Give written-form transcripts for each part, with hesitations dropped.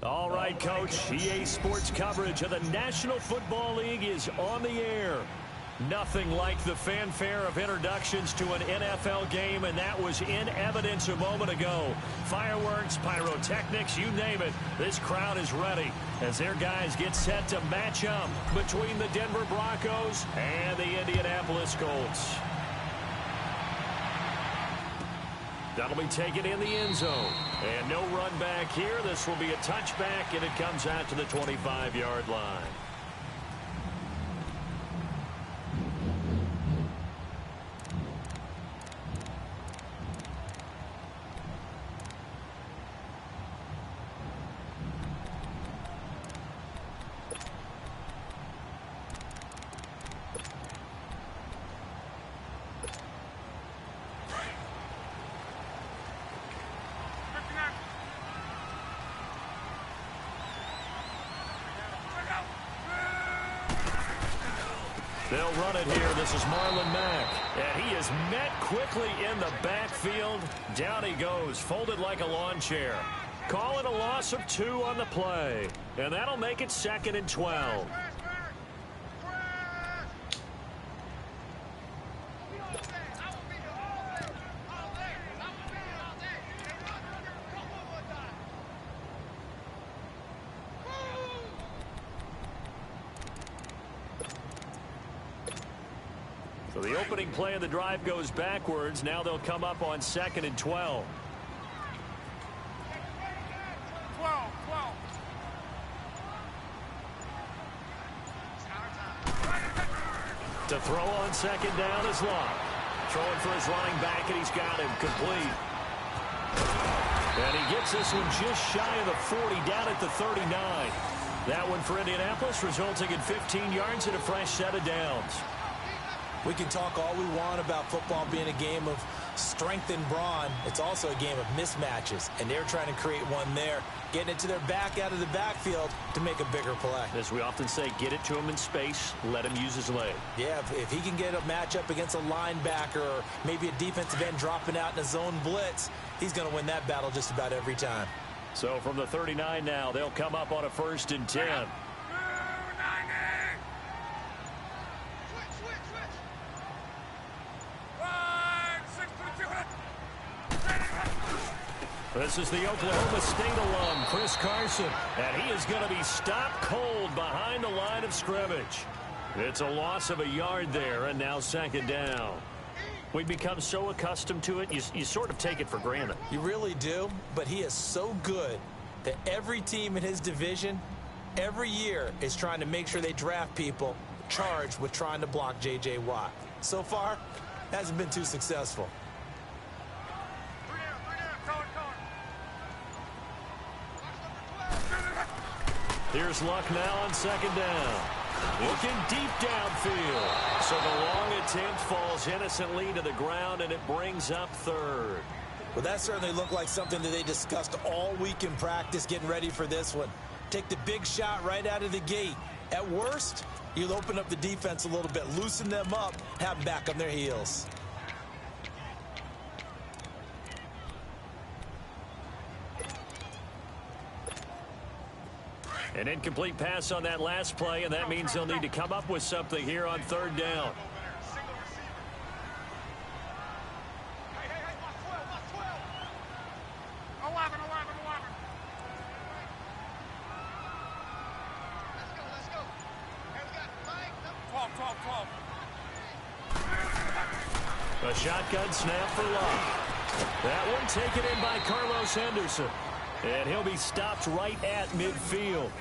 All right, Coach. EA Sports coverage of the National Football League is on the air. Nothing like the fanfare of introductions to an NFL game, and that was in evidence a moment ago. Fireworks, pyrotechnics, you name it. This crowd is ready as their guys get set to match up between the Denver Broncos and the Indianapolis Colts. That'll be taken in the end zone. And no run back here. This will be a touchback, and it comes out to the 25-yard line. They'll run it here. This is Marlon Mack. And he is met quickly in the backfield. Down he goes, folded like a lawn chair. Call it a loss of 2 on the play. And that'll make it 2nd and 12. So the opening play of the drive goes backwards. Now they'll come up on 2nd and 12. To throw on 2nd down is Locke. Throwing for his running back, and he's got him complete. And he gets this one just shy of the 40, down at the 39. That one for Indianapolis, resulting in 15 yards and a fresh set of downs. We can talk all we want about football being a game of strength and brawn. It's also a game of mismatches, and they're trying to create one there, getting it to their back out of the backfield to make a bigger play. As we often say, get it to him in space, let him use his leg. Yeah, if he can get a matchup against a linebacker or maybe a defensive end dropping out in a zone blitz, he's going to win that battle just about every time. So from the 39 now, they'll come up on a 1st and 10. This is the Oklahoma State alum, Chris Carson, and he is going to be stopped cold behind the line of scrimmage. It's a loss of a yard there, and now 2nd down. We become so accustomed to it, you sort of take it for granted. You really do, but he is so good that every team in his division, every year, is trying to make sure they draft people charged with trying to block J.J. Watt. So far, hasn't been too successful. Here's Luck now on 2nd down. Looking deep downfield. So the long attempt falls innocently to the ground, and it brings up 3rd. Well, that certainly looked like something that they discussed all week in practice getting ready for this one. Take the big shot right out of the gate. At worst, you'll open up the defense a little bit, loosen them up, have them back on their heels. An incomplete pass on that last play, and that means they'll need to come up with something here on 3rd down. A shotgun snap for Locke. That one taken in by Carlos Henderson. And he'll be stopped right at midfield.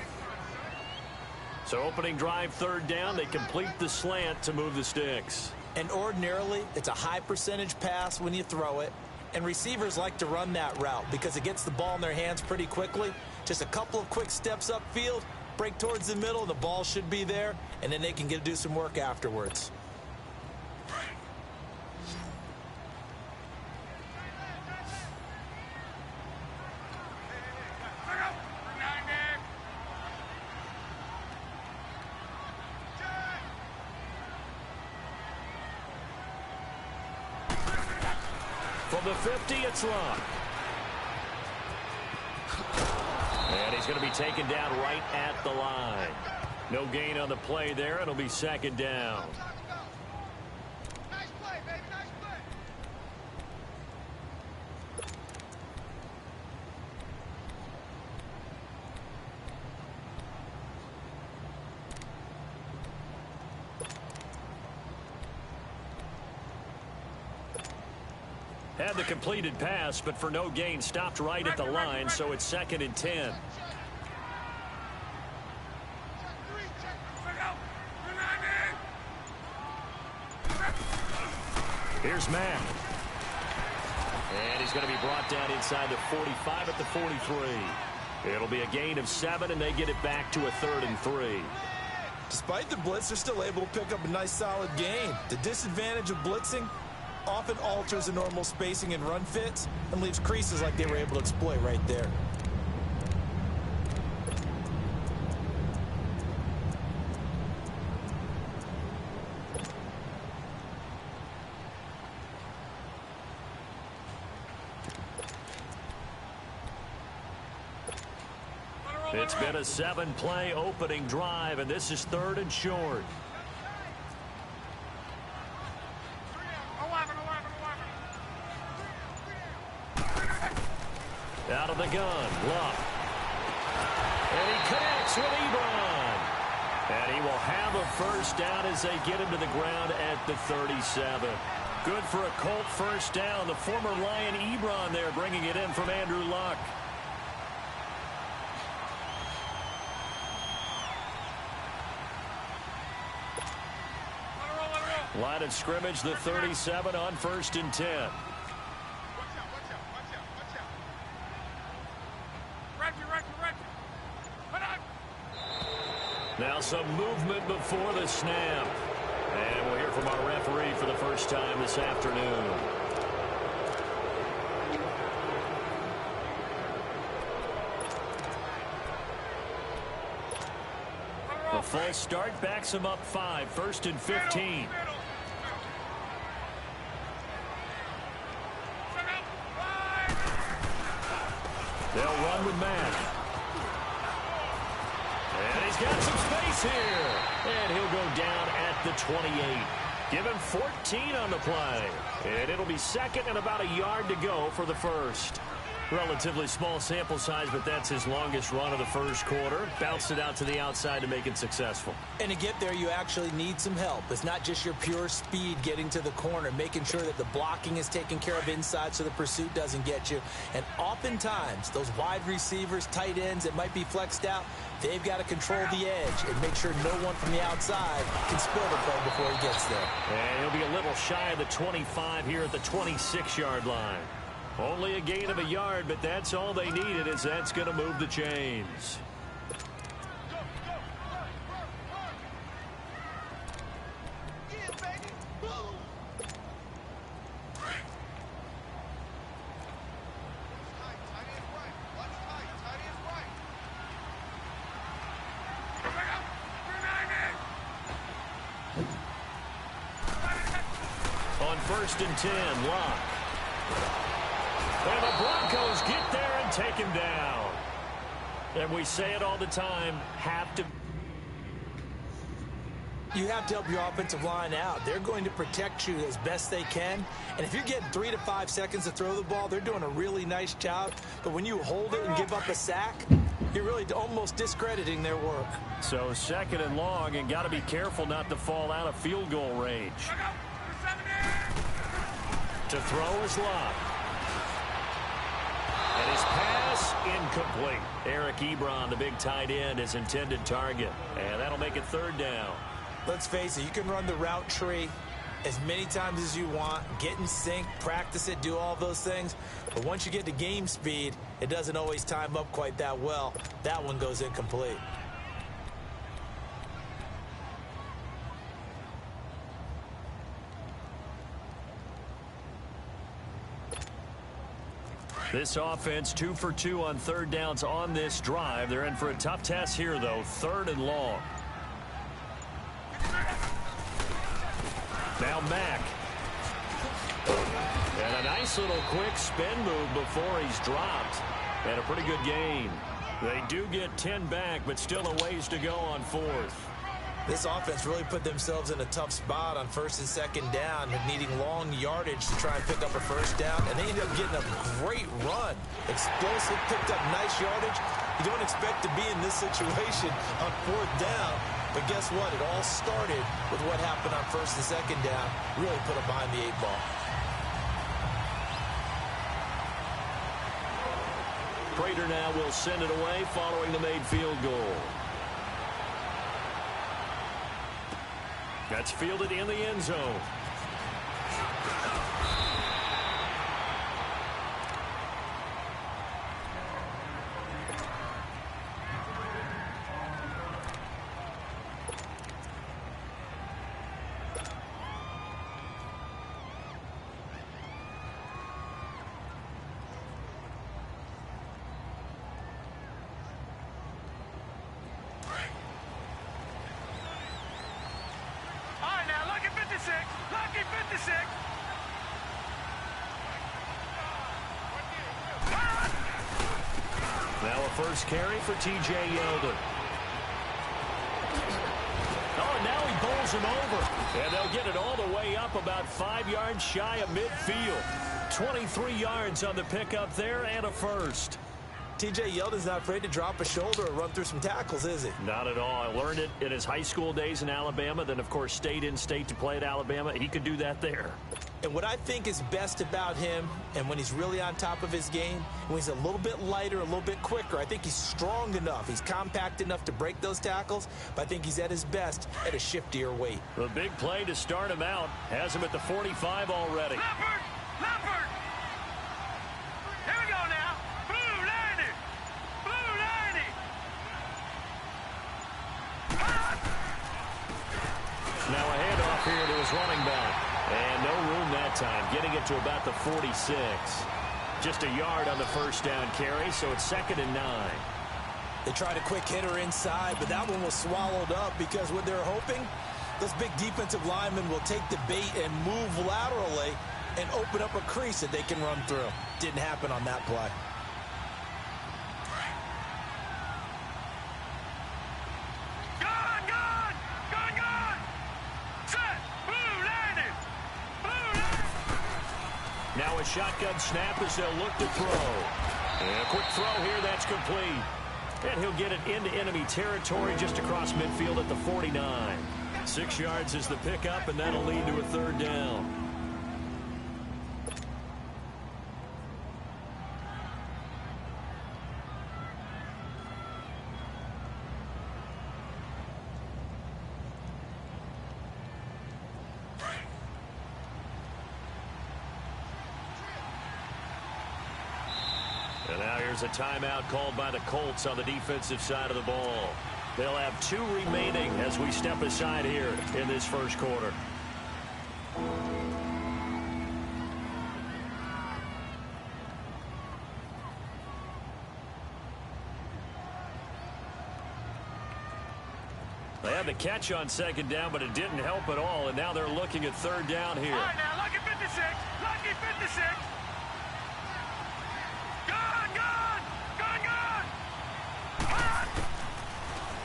So opening drive 3rd down, they complete the slant to move the sticks. And ordinarily, it's a high percentage pass when you throw it. And receivers like to run that route because it gets the ball in their hands pretty quickly. Just a couple of quick steps upfield, break towards the middle, the ball should be there, and then they can do some work afterwards. From the 50, it's Locke. And he's going to be taken down right at the line. No gain on the play there. It'll be second down. Nice play, baby. Nice play. Had the completed pass, but for no gain, stopped right at the line, so it's 2nd and 10. Here's Mack. And he's going to be brought down inside the 45 at the 43. It'll be a gain of 7, and they get it back to a 3rd and 3. Despite the blitz, they're still able to pick up a nice solid gain. The disadvantage of blitzing often alters the normal spacing and run fits and leaves creases like they were able to exploit right there. It's been a 7-play opening drive, and this is 3rd and short. Out of the gun, Luck. And he connects with Ebron. And he will have a first down as they get him to the ground at the 37. Good for a Colt first down. The former Lion Ebron there bringing it in from Andrew Luck. Line of scrimmage, the 37 on 1st and 10. Now some movement before the snap. And we'll hear from our referee for the first time this afternoon. A false start backs him up 5, 1st and 15. They'll run with Mack. And he's got some space here. And he'll go down at the 28. Give him 14 on the play. And it'll be 2nd and about a yard to go for the first. Relatively small sample size, but that's his longest run of the first quarter. Bounced it out to the outside to make it successful. And to get there, you actually need some help. It's not just your pure speed getting to the corner, making sure that the blocking is taken care of inside so the pursuit doesn't get you. And oftentimes, those wide receivers, tight ends that might be flexed out, they've got to control the edge and make sure no one from the outside can spill the play before he gets there. And he'll be a little shy of the 25 here at the 26-yard line. Only a gain of a yard, but that's all they needed, as that's going to move the chains. On 1st and 10, Locke. And the Broncos get there and take him down. And we say it all the time, you have to help your offensive line out. They're going to protect you as best they can. And if you're getting 3 to 5 seconds to throw the ball, they're doing a really nice job. But when you hold it and give up a sack, you're really almost discrediting their work. So 2nd and long, and got to be careful not to fall out of field goal range. To throw is Locke. And his pass incomplete. Eric Ebron, the big tight end, his intended target. And that'll make it 3rd down. Let's face it, you can run the route tree as many times as you want, get in sync, practice it, do all those things. But once you get to game speed, it doesn't always time up quite that well. That one goes incomplete. This offense 2 for 2 on 3rd downs on this drive. They're in for a tough test here, though. 3rd and long. Now Mack. And a nice little quick spin move before he's dropped. And a pretty good gain. They do get 10 back, but still a ways to go on fourth. This offense really put themselves in a tough spot on first and second down, needing long yardage to try and pick up a first down, and they ended up getting a great run. Explosive, picked up nice yardage. You don't expect to be in this situation on fourth down, but guess what? It all started with what happened on first and second down. Really put them behind the 8 ball. Prater now will send it away following the made field goal. That's fielded in the end zone. Lucky 56. Now a first carry for T.J. Yeldon. Oh, and now he bowls him over. And they'll get it all the way up about 5 yards shy of midfield. 23 yards on the pickup there and a first. T.J. Yeldon's not afraid to drop a shoulder or run through some tackles, is he? Not at all. I learned it in his high school days in Alabama, then, of course, stayed in state to play at Alabama. He could do that there. And what I think is best about him, and when he's really on top of his game, when he's a little bit lighter, a little bit quicker, I think he's strong enough. He's compact enough to break those tackles, but I think he's at his best at a shiftier weight. The big play to start him out has him at the 45 already. Leopard! Leopard! Here we go now. Blue 90! Blue 90! Now a handoff here to his running back. And no room that time, getting it to about the 46. Just a yard on the first down carry, so it's 2nd and 9. They tried a quick hitter inside, but that one was swallowed up because what they're hoping, those big defensive linemen will take the bait and move laterally and open up a crease that they can run through. Didn't happen on that play. Now a shotgun snap as they'll look to throw. And a quick throw here, that's complete. And he'll get it into enemy territory just across midfield at the 49. 6 yards is the pickup, and that'll lead to a 3rd down. And now here's a timeout called by the Colts on the defensive side of the ball. They'll have 2 remaining as we step aside here in this first quarter. They had the catch on 2nd down, but it didn't help at all, and now they're looking at 3rd down here. All right, now, lucky 56. Lucky 56.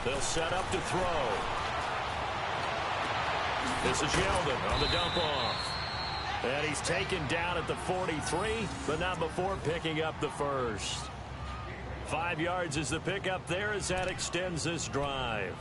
They'll set up to throw. This is Yeldon on the dump off. And he's taken down at the 43, but not before picking up the first. 5 yards is the pickup there as that extends this drive.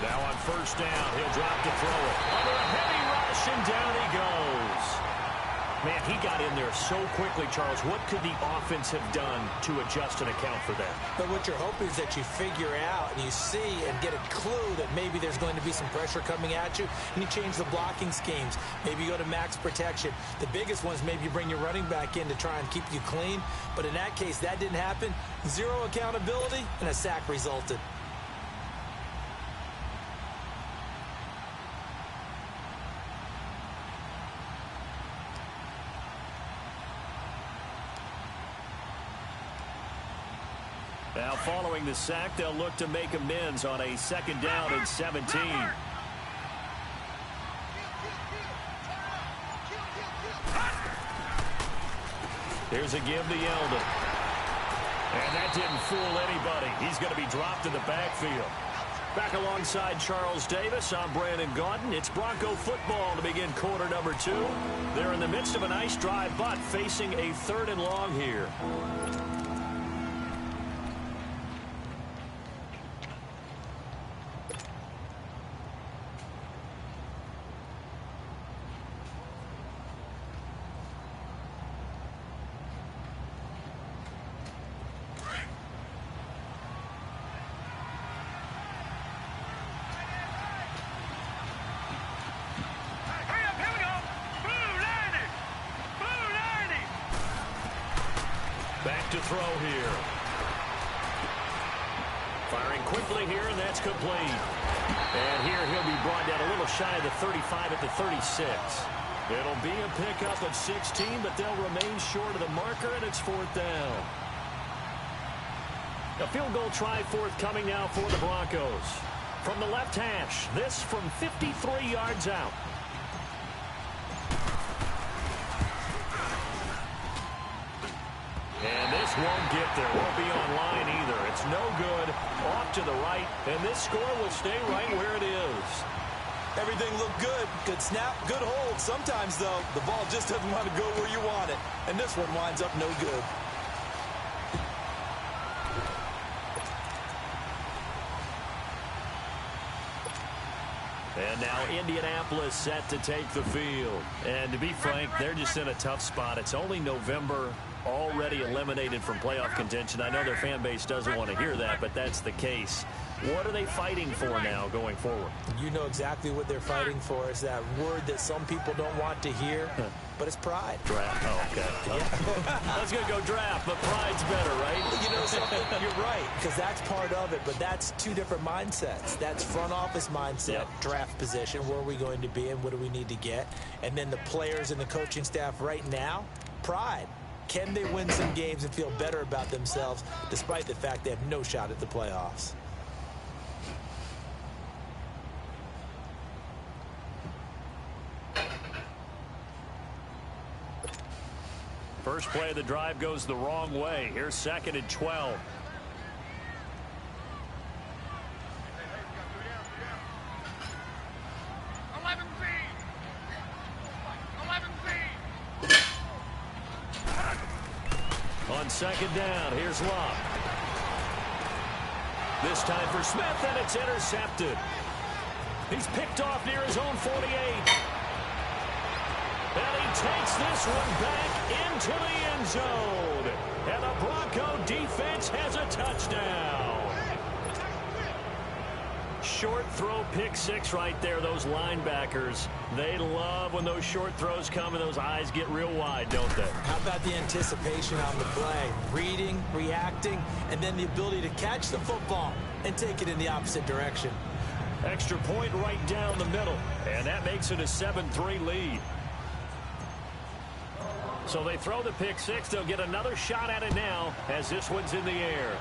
Now on 1st down, he'll drop to throw it. Under a heavy rush, and down he goes. Man, he got in there so quickly, Charles. What could the offense have done to adjust and account for that? But what you're hoping is that you figure out and you see and get a clue that maybe there's going to be some pressure coming at you, and you change the blocking schemes. Maybe you go to max protection. The biggest one is maybe you bring your running back in to try and keep you clean. But in that case, that didn't happen. Zero accountability, and a sack resulted. Now, following the sack, they'll look to make amends on a 2nd down and 17. Here's a give to Yeldon. And that didn't fool anybody. He's going to be dropped in the backfield. Back alongside Charles Davis, I'm Brandon Gaudin. It's Bronco football to begin quarter number 2. They're in the midst of a nice drive, but facing a 3rd and long here. To throw here. Firing quickly here, and that's complete. And here he'll be brought down a little shy of the 35 at the 36. It'll be a pickup of 16, but they'll remain short of the marker, and it's 4th down. A field goal try forthcoming now for the Broncos. From the left hash, this from 53 yards out. And this won't get there. Won't be on line either. It's no good. Off to the right. And this score will stay right where it is. Everything looked good. Good snap, good hold. Sometimes, though, the ball just doesn't want to go where you want it. And this one winds up no good. And now Indianapolis set to take the field. And to be frank, they're just in a tough spot. It's only November, already eliminated from playoff contention. I know their fan base doesn't want to hear that, but that's the case. What are they fighting for now going forward? You know exactly what they're fighting for. Is that word that some people don't want to hear, but it's pride. Draft. Oh, okay. Yeah. I was going to go draft, but pride's better, right? You know something? You're right, because that's part of it, but that's two different mindsets. That's front office mindset, draft position, where are we going to be and what do we need to get? And then the players and the coaching staff right now, pride. Can they win some games and feel better about themselves despite the fact they have no shot at the playoffs? First play of the drive goes the wrong way. Here's 2nd and 12. On 2nd down, here's Locke. This time for Smith, and it's intercepted. He's picked off near his own 48. And he takes this one back into the end zone. And the Bronco defense has a touchdown. Short throw, pick six right there. Those linebackers, they love when those short throws come and those eyes get real wide, don't they? How about the anticipation on the play? Reading, reacting, and then the ability to catch the football and take it in the opposite direction. Extra point right down the middle. And that makes it a 7-3 lead. So they throw the pick six. They'll get another shot at it now as this one's in the air.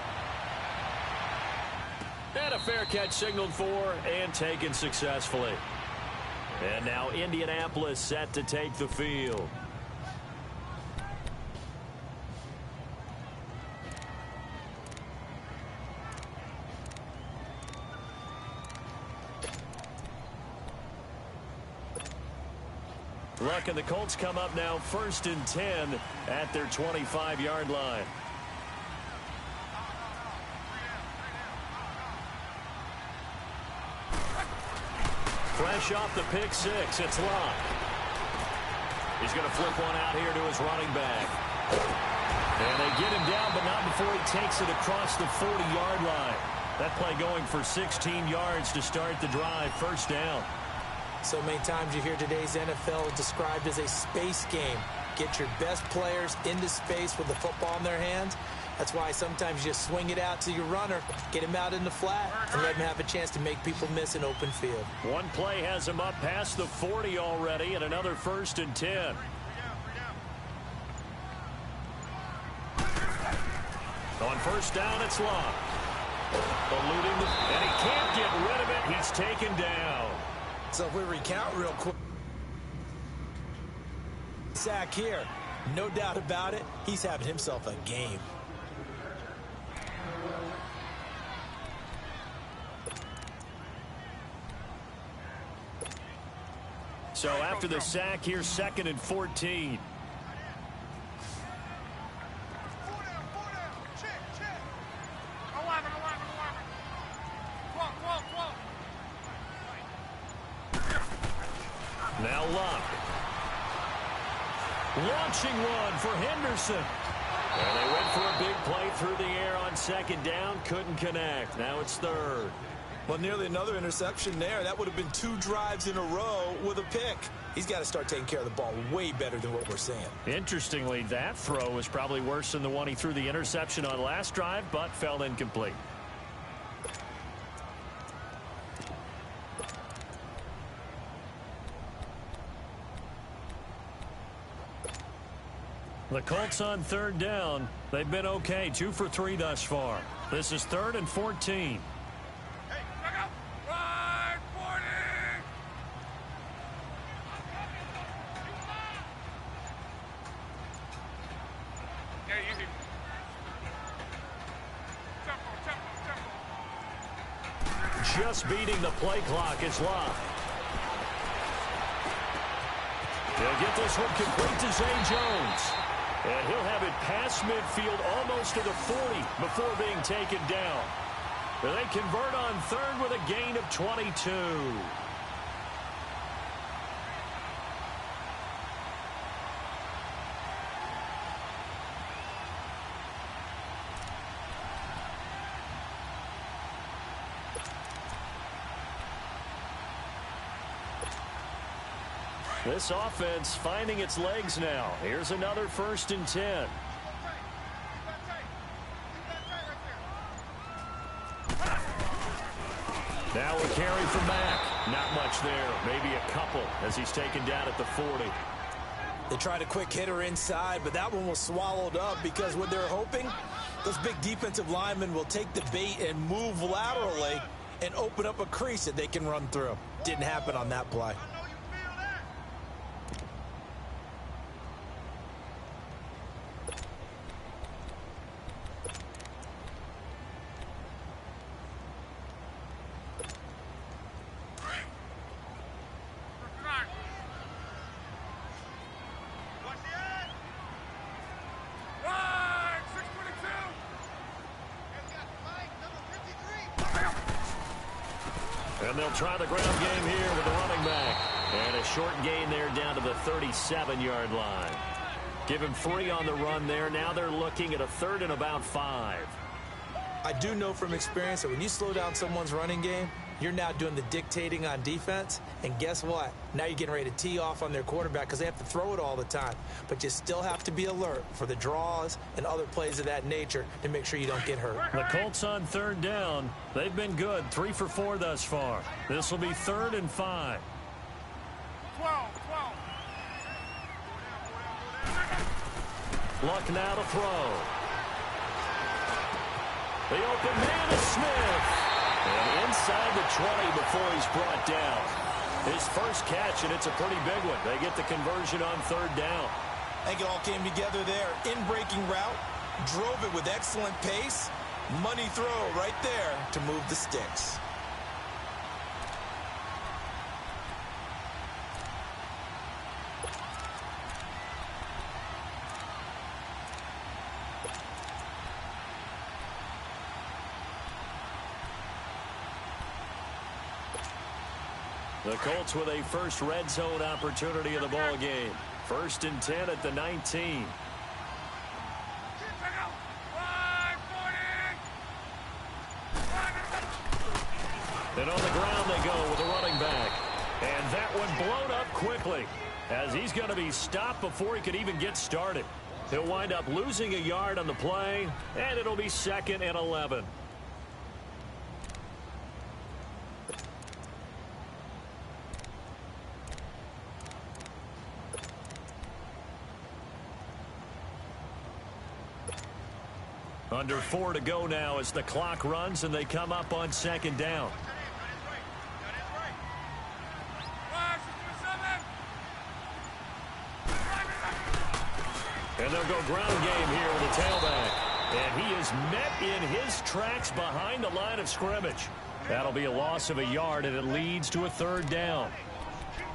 And a fair catch signaled for and taken successfully. And now Indianapolis set to take the field. Luck and the Colts come up now 1st and 10 at their 25-yard line. Fresh off the pick six, it's Locke. He's going to flip one out here to his running back. And they get him down, but not before he takes it across the 40-yard line. That play going for 16 yards to start the drive. First down. So many times you hear today's NFL described as a space game. Get your best players into space with the football in their hands. That's why sometimes you just swing it out to your runner, get him out in the flat, and let him have a chance to make people miss an open field. One play has him up past the 40 already, and another 1st and 10. On first down, it's Love. Eluding the, and he can't get rid of it. He's taken down. So if we recount real quick, sack here, no doubt about it, he's having himself a game. So after the sack here, 2nd and 14. Now Luck. Launching one for Henderson. And they went for a big play through the air on 2nd down. Couldn't connect. Now it's 3rd. Well, nearly another interception there. That would have been 2 drives in a row with a pick. He's got to start taking care of the ball way better than what we're seeing. Interestingly, that throw was probably worse than the one he threw the interception on last drive, but fell incomplete. The Colts on 3rd down. They've been okay, 2 for 3 thus far. This is 3rd and 14. Just beating the play clock is Love. He'll get this one complete to Zay Jones. And he'll have it past midfield almost to the 40 before being taken down. But they convert on 3rd with a gain of 22. This offense finding its legs now. Here's another 1st and 10. Now a carry from Mack. Not much there. Maybe a couple as he's taken down at the 40. They tried a quick hitter inside, but that one was swallowed up because what they're hoping, those big defensive linemen will take the bait and move laterally and open up a crease that they can run through. Didn't happen on that play. And they'll try the ground game here with the running back. And a short gain there down to the 37-yard line. Give him 3 on the run there. Now they're looking at a 3rd and about 5. I do know from experience that when you slow down someone's running game, you're now doing the dictating on defense. And guess what? Now you're getting ready to tee off on their quarterback because they have to throw it all the time. But you still have to be alert for the draws and other plays of that nature to make sure you don't get hurt. The Colts on 3rd down. They've been good. 3 for 4 thus far. This will be 3rd and 5. 12. Luck now to throw. The open man is Smith. And inside the 20 before he's brought down. His first catch, and it's a pretty big one. They get the conversion on 3rd down. I think it all came together there. In-breaking route, drove it with excellent pace. Money throw right there to move the sticks. The Colts with a first red zone opportunity of the ball game. First and 10 at the 19. And on the ground they go with a running back. And that one blown up quickly, as he's going to be stopped before he could even get started. He'll wind up losing a yard on the play, and it'll be 2nd and 11. Under 4 to go now as the clock runs and they come up on 2nd down. And they'll go ground game here with the tailback. And he is met in his tracks behind the line of scrimmage. That'll be a loss of a yard, and it leads to a 3rd down.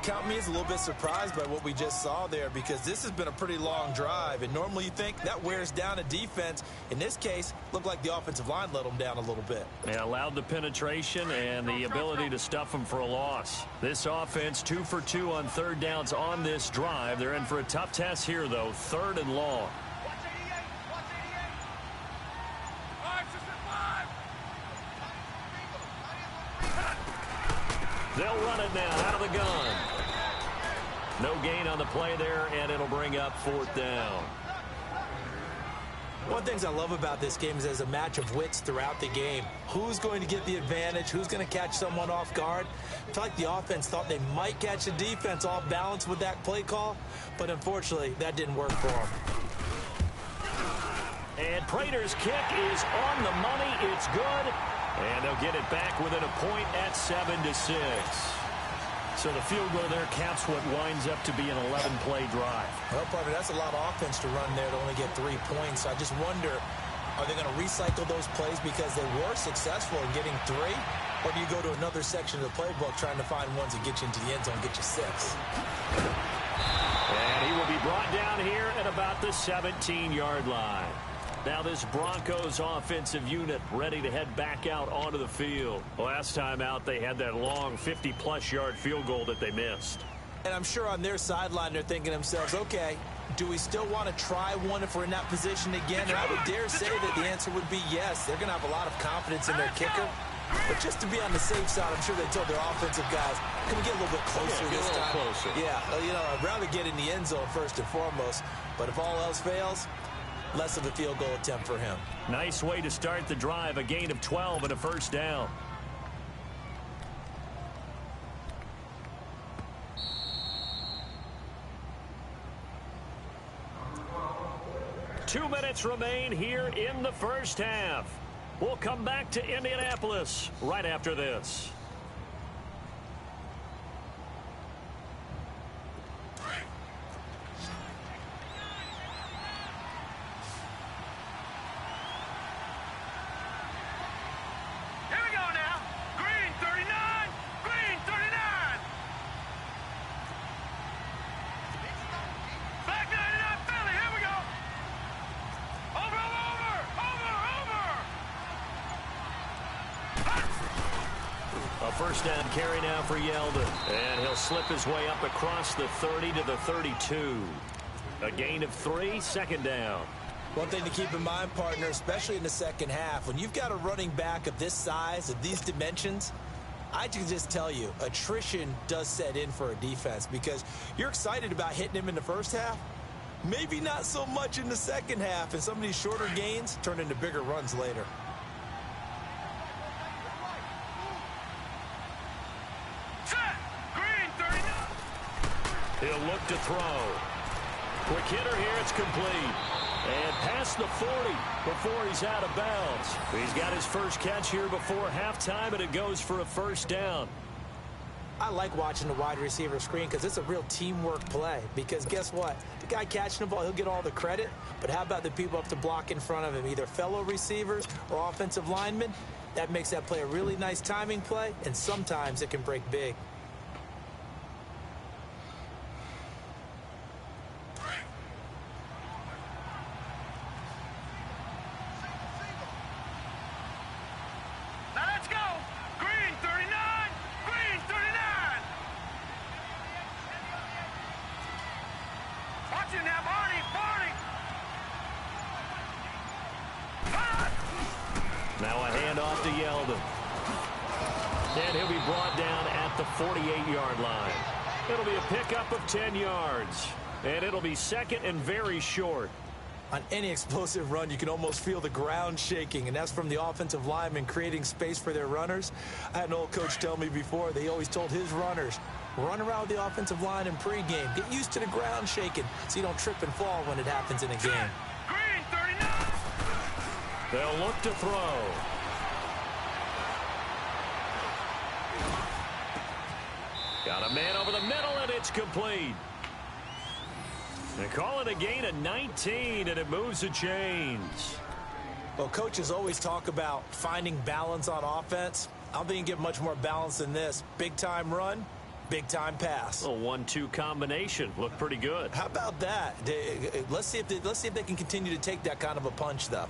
Count me as a little bit surprised by what we just saw there, because this has been a pretty long drive, and normally you think that wears down a defense. In this case, looked like the offensive line let them down a little bit. They allowed the penetration and the ability to stuff them for a loss. This offense 2 for 2 on 3rd downs on this drive. They're in for a tough test here, though. 3rd and long. They'll run it now out of the gun. No gain on the play there, and it'll bring up 4th down. One of the things I love about this game is there's a match of wits throughout the game. Who's going to get the advantage? Who's going to catch someone off guard? I feel like the offense thought they might catch the defense off balance with that play call, but unfortunately, that didn't work for them. And Prater's kick is on the money. It's good. And they'll get it back within a point at 7-6. So the field goal there caps what winds up to be an 11-play drive. Well, partner, that's a lot of offense to run there to only get 3 points. So I just wonder, are they going to recycle those plays because they were successful in getting 3? Or do you go to another section of the playbook trying to find ones that get you into the end zone and get you 6? And he will be brought down here at about the 17-yard line. Now this Broncos offensive unit ready to head back out onto the field. Last time out, they had that long 50-plus yard field goal that they missed. And I'm sure on their sideline, they're thinking to themselves, okay, do we still want to try one if we're in that position again? And I would dare say that the answer would be yes. They're going to have a lot of confidence in their kicker. But just to be on the safe side, I'm sure they told their offensive guys, can we get a little bit closer this time? Closer. Yeah, you know, I'd rather get in the end zone first and foremost. But if all else fails, less of a field goal attempt for him. Nice way to start the drive. A gain of 12 and a 1st down. Two minutes remain here in the first half. We'll come back to Indianapolis right after this. First down carry now for Yeldon. And he'll slip his way up across the 30 to the 32. A gain of 3, 2nd down. One thing to keep in mind, partner, especially in the second half, when you've got a running back of this size, of these dimensions, I can just tell you, attrition does set in for a defense because you're excited about hitting him in the first half. Maybe not so much in the second half, and some of these shorter gains turn into bigger runs later. He'll look to throw. Quick hitter here, it's complete. And past the 40 before he's out of bounds. He's got his first catch here before halftime, and it goes for a 1st down. I like watching the wide receiver screen because it's a real teamwork play. Because guess what? The guy catching the ball, he'll get all the credit. But how about the people up to block in front of him, either fellow receivers or offensive linemen? That makes that play a really nice timing play, and sometimes it can break big. Now a handoff to Yeldon. And he'll be brought down at the 48-yard line. It'll be a pickup of 10 yards. And it'll be second and very short. On any explosive run, you can almost feel the ground shaking, and that's from the offensive linemen creating space for their runners. I had an old coach tell me before, they always told his runners, run around with the offensive line in pregame. Get used to the ground shaking so you don't trip and fall when it happens in a game. Green, 39. They'll look to throw. Got a man over the middle, and it's complete. They call it a gain of 19, and it moves the chains. Well, coaches always talk about finding balance on offense. I don't think you can get much more balance than this. Big-time run, big-time pass. A 1-2 combination. Looked pretty good. How about that? Let's see if they can continue to take that kind of a punch, though.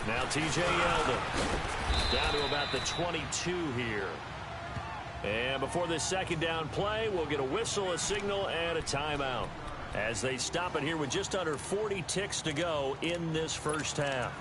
Now T.J. Yeldon down to about the 22 here. And before this second down play, we'll get a whistle, a signal, and a timeout as they stop it here with just under 40 ticks to go in this first half.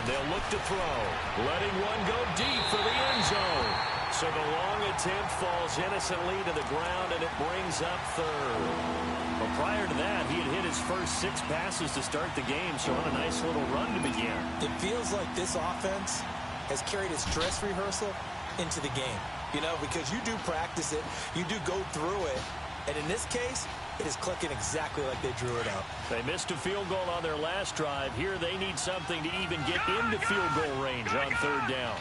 They'll look to throw, letting one go deep for the end zone. So the long attempt falls innocently to the ground, and it brings up third. Well, prior to that, he had hit his first 6 passes to start the game, so on a nice little run to begin. It feels like this offense has carried its dress rehearsal into the game. You know, because you do practice it, you do go through it, and in this case, it is clicking exactly like they drew it up. They missed a field goal on their last drive. Here they need something to even get into field goal range on third down.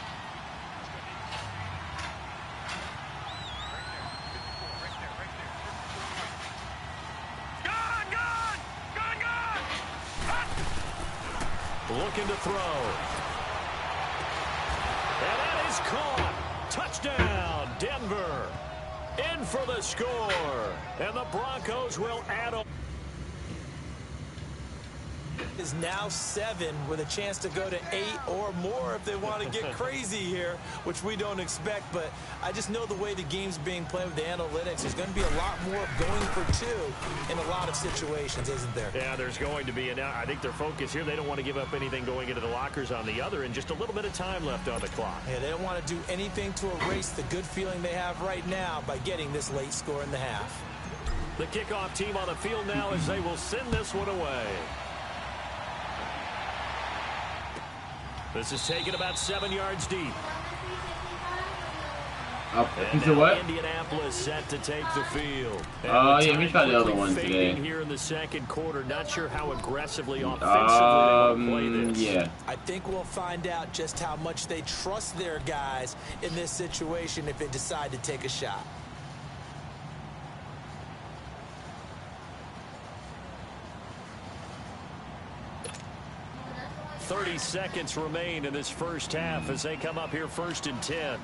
Looking to throw. And that is caught. Touchdown, Denver. In for the score, and the Broncos will add a... Is now 7 with a chance to go to 8 or more if they want to get crazy here, which we don't expect. But I just know the way the game's being played with the analytics, there's going to be a lot more going for 2 in a lot of situations, isn't there? Yeah, there's going to be. And I think their focus here, they don't want to give up anything going into the lockers on the other, and just a little bit of time left on the clock. Yeah, they don't want to do anything to erase the good feeling they have right now by getting this late score in the half. The kickoff team on the field now as they will send this one away. This is taken about 7 yards deep. He said what? Indianapolis set to take the field. Oh, yeah, we tried the other one today. Here in the second quarter, not sure how aggressively offensively they want to play this. Yeah. I think we'll find out just how much they trust their guys in this situation if they decide to take a shot. 30 seconds remain in this first half as they come up here 1st and 10.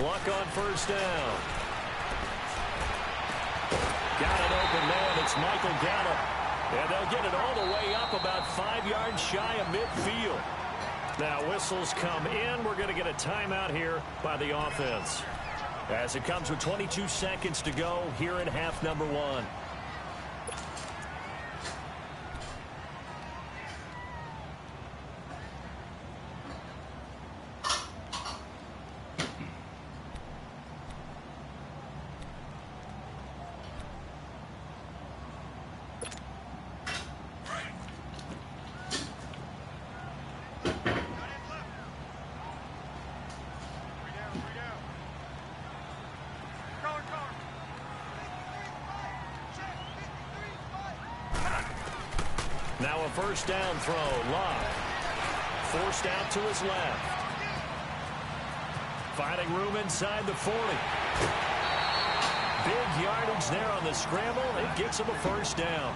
Luck on first down. Got an open man. It's Michael Gallup. And they'll get it all the way up about 5 yards shy of midfield. Now whistles come in. We're going to get a timeout here by the offense. As it comes with 22 seconds to go here in half number 1. Now a first down throw. Love. Forced out to his left. Finding room inside the 40. Big yardage there on the scramble. It gets him a first down.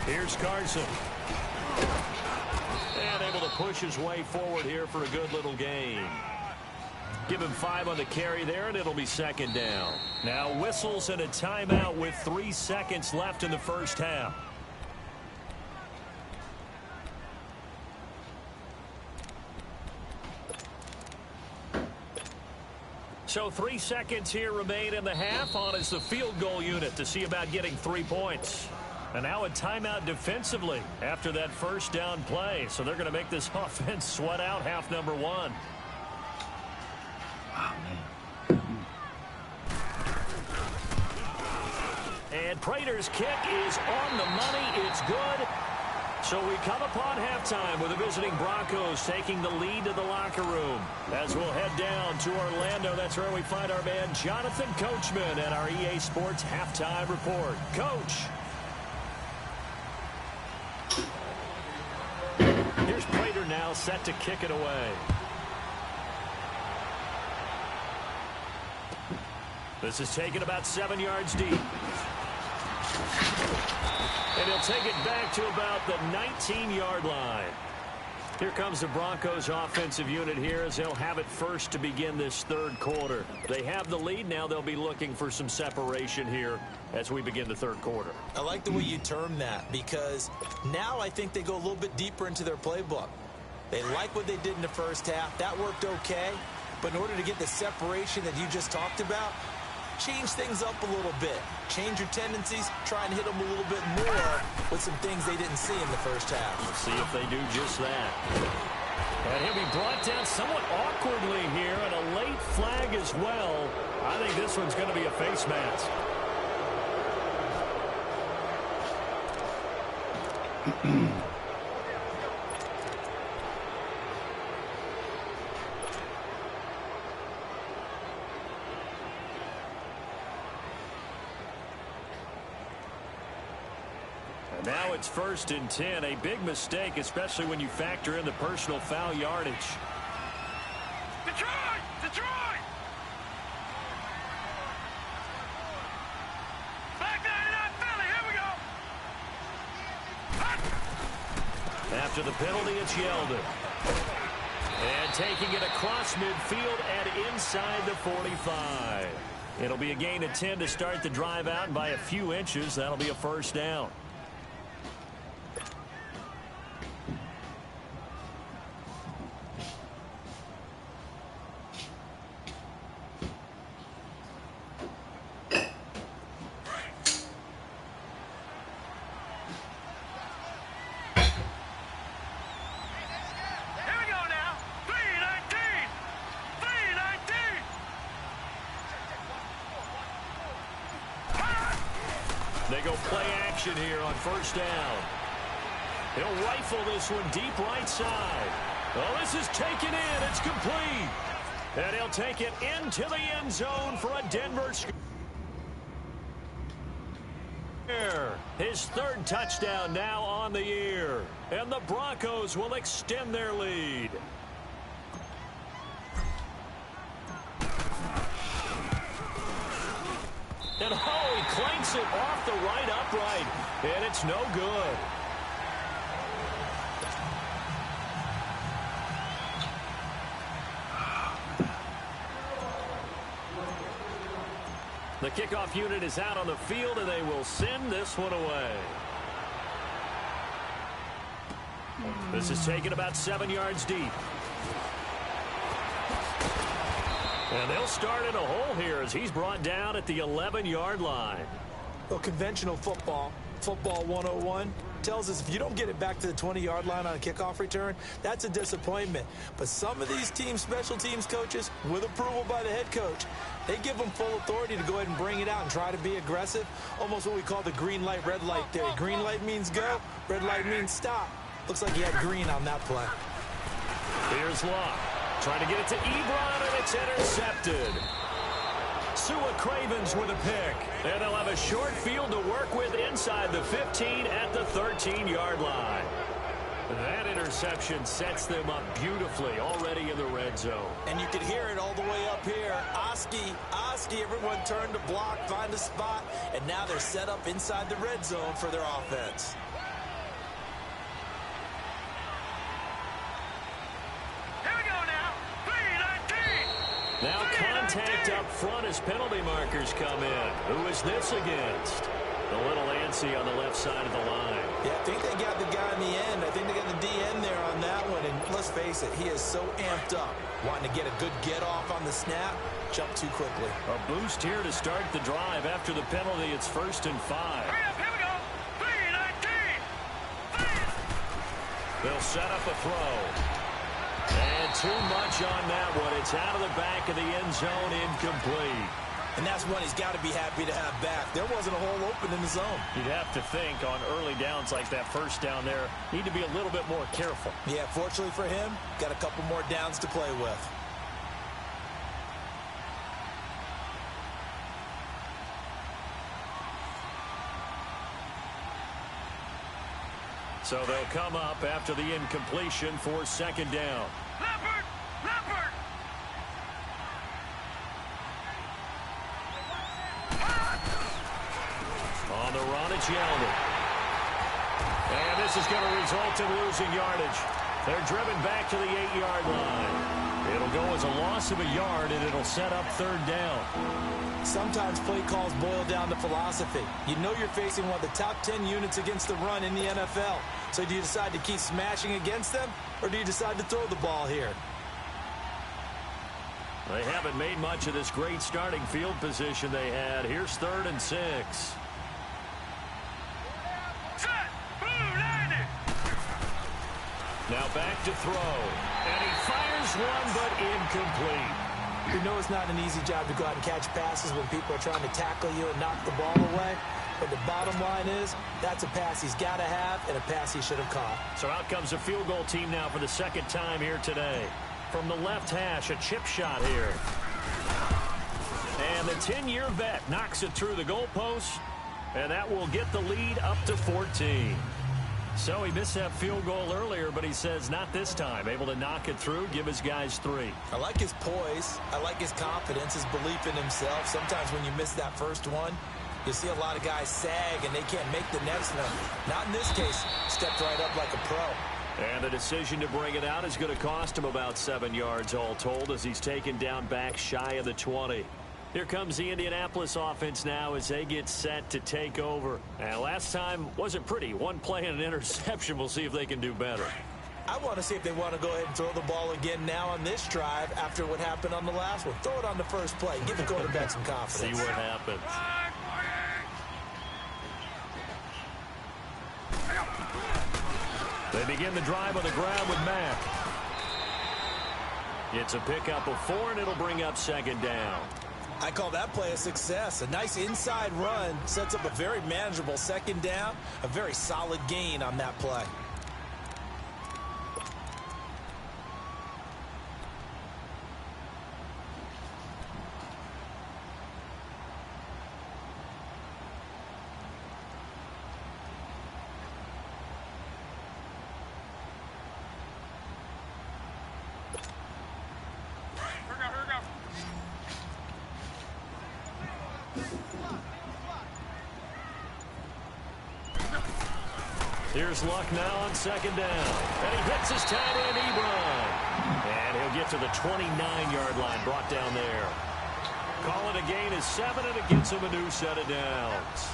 Here's Carson. And able to push his way forward here for a good little gain. Give him 5 on the carry there, and it'll be second down. Now whistles and a timeout with 3 seconds left in the first half. So 3 seconds here remain in the half. On is the field goal unit to see about getting 3 points. And now a timeout defensively after that first down play. So they're going to make this offense sweat out half number 1. And Prater's kick is on the money. It's good. So we come upon halftime with the visiting Broncos taking the lead to the locker room. As we'll head down to Orlando, that's where we find our man Jonathan Coachman at our EA Sports Halftime Report. Coach. Here's Prater now set to kick it away. This is taken about 7 yards deep. And he'll take it back to about the 19-yard line. Here comes the Broncos offensive unit here as they'll have it first to begin this third quarter. They have the lead. Now they'll be looking for some separation here as we begin the third quarter. I like the way you term that because now I think they go a little bit deeper into their playbook. They like what they did in the first half. That worked okay. But in order to get the separation that you just talked about, change things up a little bit. Change your tendencies. Try and hit them a little bit more with some things they didn't see in the first half. We'll see if they do just that. And he'll be brought down somewhat awkwardly here, and a late flag as well. I think this one's going to be a face mask. Now it's 1st and 10. A big mistake, especially when you factor in the personal foul yardage. Detroit! Detroit! Back 99 Philly, here we go! After the penalty, it's Yeldon. And taking it across midfield and inside the 45. It'll be a gain of 10 to start the drive out, and by a few inches, that'll be a first down. They go play action here on first down. He'll rifle this one deep right side. Well, this is taken in. It's complete. And he'll take it into the end zone for a Denver score. His 3rd touchdown now on the year. And the Broncos will extend their lead. And oh, he clanks it off the right upright. And it's no good. The kickoff unit is out on the field, and they will send this one away. This is taken about 7 yards deep. And they'll start in a hole here as he's brought down at the 11-yard line. Well, conventional football 101, tells us if you don't get it back to the 20-yard line on a kickoff return, that's a disappointment. But some of these special teams coaches, with approval by the head coach, they give them full authority to go ahead and bring it out and try to be aggressive, almost what we call the green light, red light theory. Green light means go, red light means stop. Looks like he had green on that play. Here's Locke, trying to get it to Ebron, and it's intercepted. Sua Cravens with a pick, and they'll have a short field to work with inside the 15 at the 13-yard line. That interception sets them up beautifully already in the red zone. And you can hear it all the way up here. Oski, everyone turned to block, find a spot, and now they're set up inside the red zone for their offense. Here we go now. 3-19. Now contact up front as penalty markers come in. Who is this against? A little antsy on the left side of the line. Yeah, I think they got the guy in the end. I think they got the DN there on that one. And let's face it, he is so amped up, wanting to get a good get-off on the snap, jump too quickly. A boost here to start the drive. After the penalty, it's 1st and 5. Hurry up, here we go. 3-19. They'll set up a throw. And too much on that one. It's out of the back of the end zone, incomplete. And that's one he's got to be happy to have back. There wasn't a hole open in the zone. You'd have to think on early downs like that first down there, need to be a little bit more careful. Yeah, fortunately for him, got a couple more downs to play with. So they'll come up after the incompletion for 2nd down. Leopard! Leopard! On the run, it's Yeldon. And this is going to result in losing yardage. They're driven back to the 8-yard line. It'll go as a loss of a yard, and it'll set up 3rd down. Sometimes play calls boil down to philosophy. You know you're facing one of the top 10 units against the run in the NFL. So do you decide to keep smashing against them, or do you decide to throw the ball here? They haven't made much of this great starting field position they had. Here's 3rd and 6. Set! Blue, landed! Now back to throw. And he fires one, but incomplete. You know it's not an easy job to go out and catch passes when people are trying to tackle you and knock the ball away. But the bottom line is, that's a pass he's got to have and a pass he should have caught. So out comes a field goal team now for the 2nd time here today. From the left hash, a chip shot here. And the 10-year vet knocks it through the goalpost, and that will get the lead up to 14. So he missed that field goal earlier, but he says not this time. Able to knock it through, give his guys 3. I like his poise. I like his confidence, his belief in himself. Sometimes when you miss that first one, you see a lot of guys sag and they can't make the next one. Not in this case. Stepped right up like a pro. And the decision to bring it out is going to cost him about 7 yards all told as he's taken down back shy of the 20. Here comes the Indianapolis offense now as they get set to take over. And last time wasn't pretty. One play and an interception. We'll see if they can do better. I want to see if they want to go ahead and throw the ball again now on this drive after what happened on the last one. Throw it on the first play. Give the quarterback some confidence. See what happens. They begin the drive on the ground with Mack. It's a pickup of 4, and it'll bring up 2nd down. I call that play a success. A nice inside run sets up a very manageable 2nd down. A very solid gain on that play. Here's Luck now on 2nd down. And he hits his tight end, Ebron. And he'll get to the 29-yard line, brought down there. Call it a gain of 7, and it gets him a new set of downs.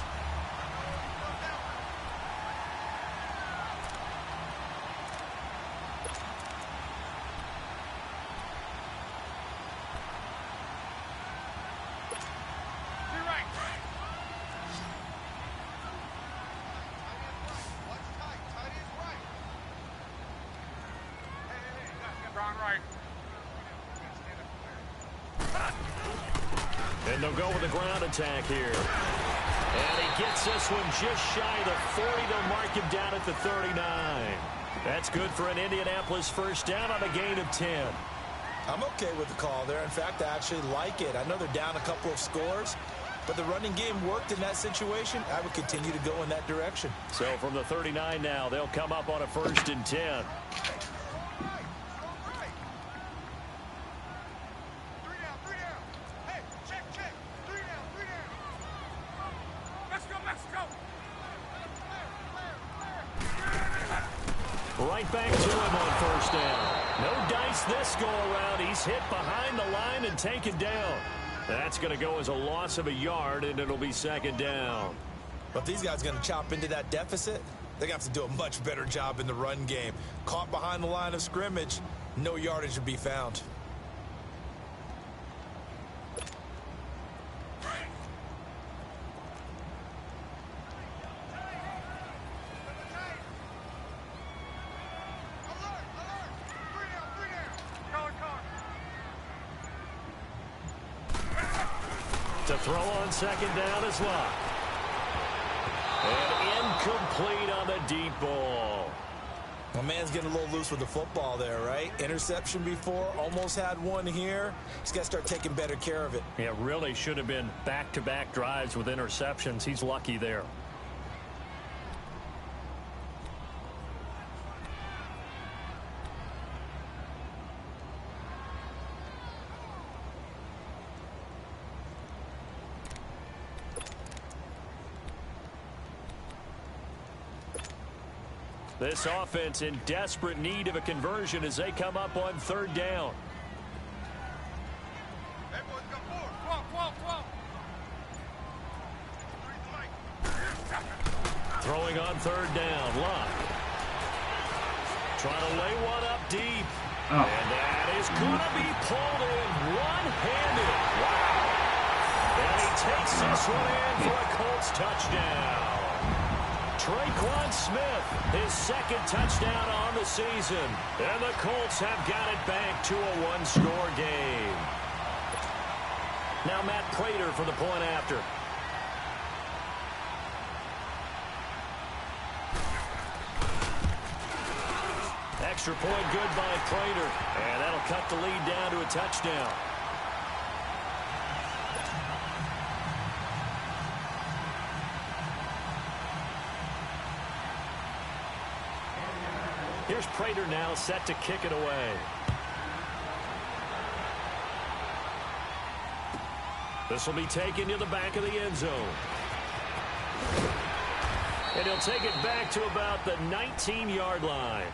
And they'll go with the ground attack here. And he gets this one just shy of the 40. They'll mark him down at the 39. That's good for an Indianapolis first down on a gain of 10. I'm okay with the call there. In fact, I actually like it. I know they're down a couple of scores, but the running game worked in that situation. I would continue to go in that direction. So from the 39 now, they'll come up on a 1st and 10. Right back to him on 1st down. No dice this go around. He's hit behind the line and taken down. That's going to go as a loss of a yard, and it'll be 2nd down. But if these guys are going to chop into that deficit, they're going to have to do a much better job in the run game. Caught behind the line of scrimmage, no yardage to be found. To throw on 2nd down is Luck. And incomplete on the deep ball. My man's getting a little loose with the football there, right? Interception before, almost had one here. He's got to start taking better care of it. Yeah, really should have been back-to-back drives with interceptions. He's lucky there. This offense in desperate need of a conversion as they come up on 3rd down. Hey, boys, got 4. 12. Throwing on 3rd down, Luck. Trying to lay one up deep. Oh. And that is going to be pulled in one-handed. Wow. And he takes this one in for a Colts touchdown. Traquan Smith, his 2nd touchdown on the season. And the Colts have got it back to a one-score game. Now Matt Prater for the point after. Extra point good by Prater. And that'll cut the lead down to a touchdown. Here's Prater now set to kick it away. This will be taken to the back of the end zone. And he'll take it back to about the 19-yard line.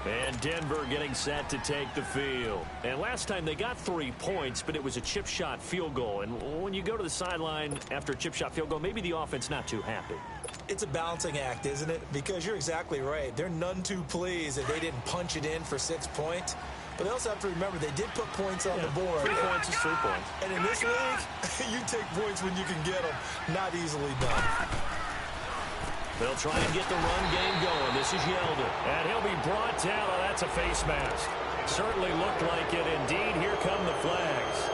And Denver getting set to take the field. And last time they got 3 points, but it was a chip shot field goal. And when you go to the sideline after a chip shot field goal, maybe the offense not too happy. It's a balancing act, isn't it? Because you're exactly right. They're none too pleased that they didn't punch it in for 6 points. But they also have to remember they did put points on the board. 3 points is 3 points. And in this league, you take points when you can get them. Not easily done. They'll try and get the run game going. This is Yeldon. And he'll be brought down. Oh, that's a face mask. Certainly looked like it. Indeed, here come the flags.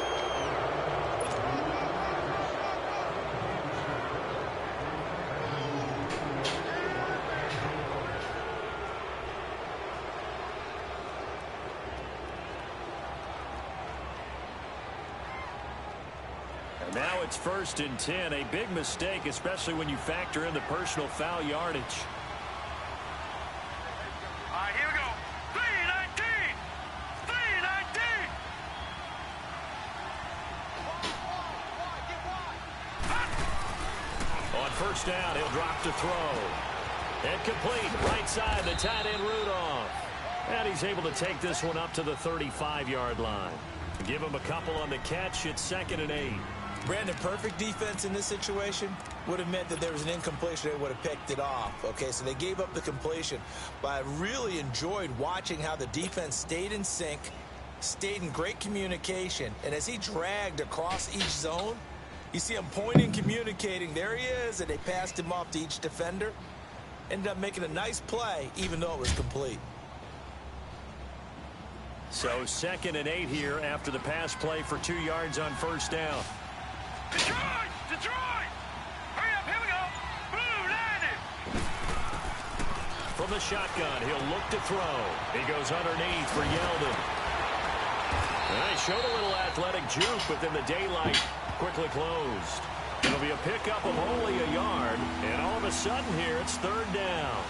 Now it's 1st and 10. A big mistake, especially when you factor in the personal foul yardage. All right, here we go. 319. 319. On 1st down, he'll drop to throw. Incomplete. Right side, the tight end Rudolph. And he's able to take this one up to the 35-yard line. Give him a couple on the catch. It's 2nd and 8. Brandon, perfect defense in this situation would have meant that there was an incompletion. They would have picked it off. Okay, so they gave up the completion. But I really enjoyed watching how the defense stayed in sync, stayed in great communication. And as he dragged across each zone, you see him pointing, communicating. There he is, and they passed him off to each defender. Ended up making a nice play, even though it was complete. So 2nd and 8 here after the pass play for 2 yards on first down. Detroit! Detroit! Hurry up, here we go! Blue, landed! From the shotgun, he'll look to throw. He goes underneath for Yeldon. And they showed a little athletic juke, but then the daylight quickly closed. It'll be a pickup of only a yard, and all of a sudden here it's 3rd down.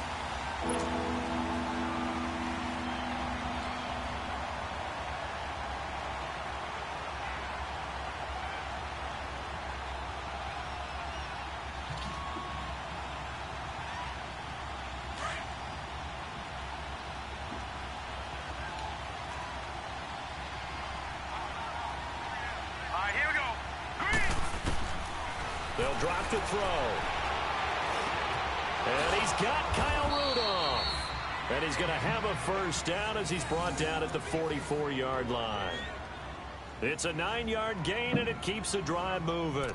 They'll drop to throw. And he's got Kyle Rudolph. And he's going to have a first down as he's brought down at the 44-yard line. It's a 9-yard gain, and it keeps the drive moving.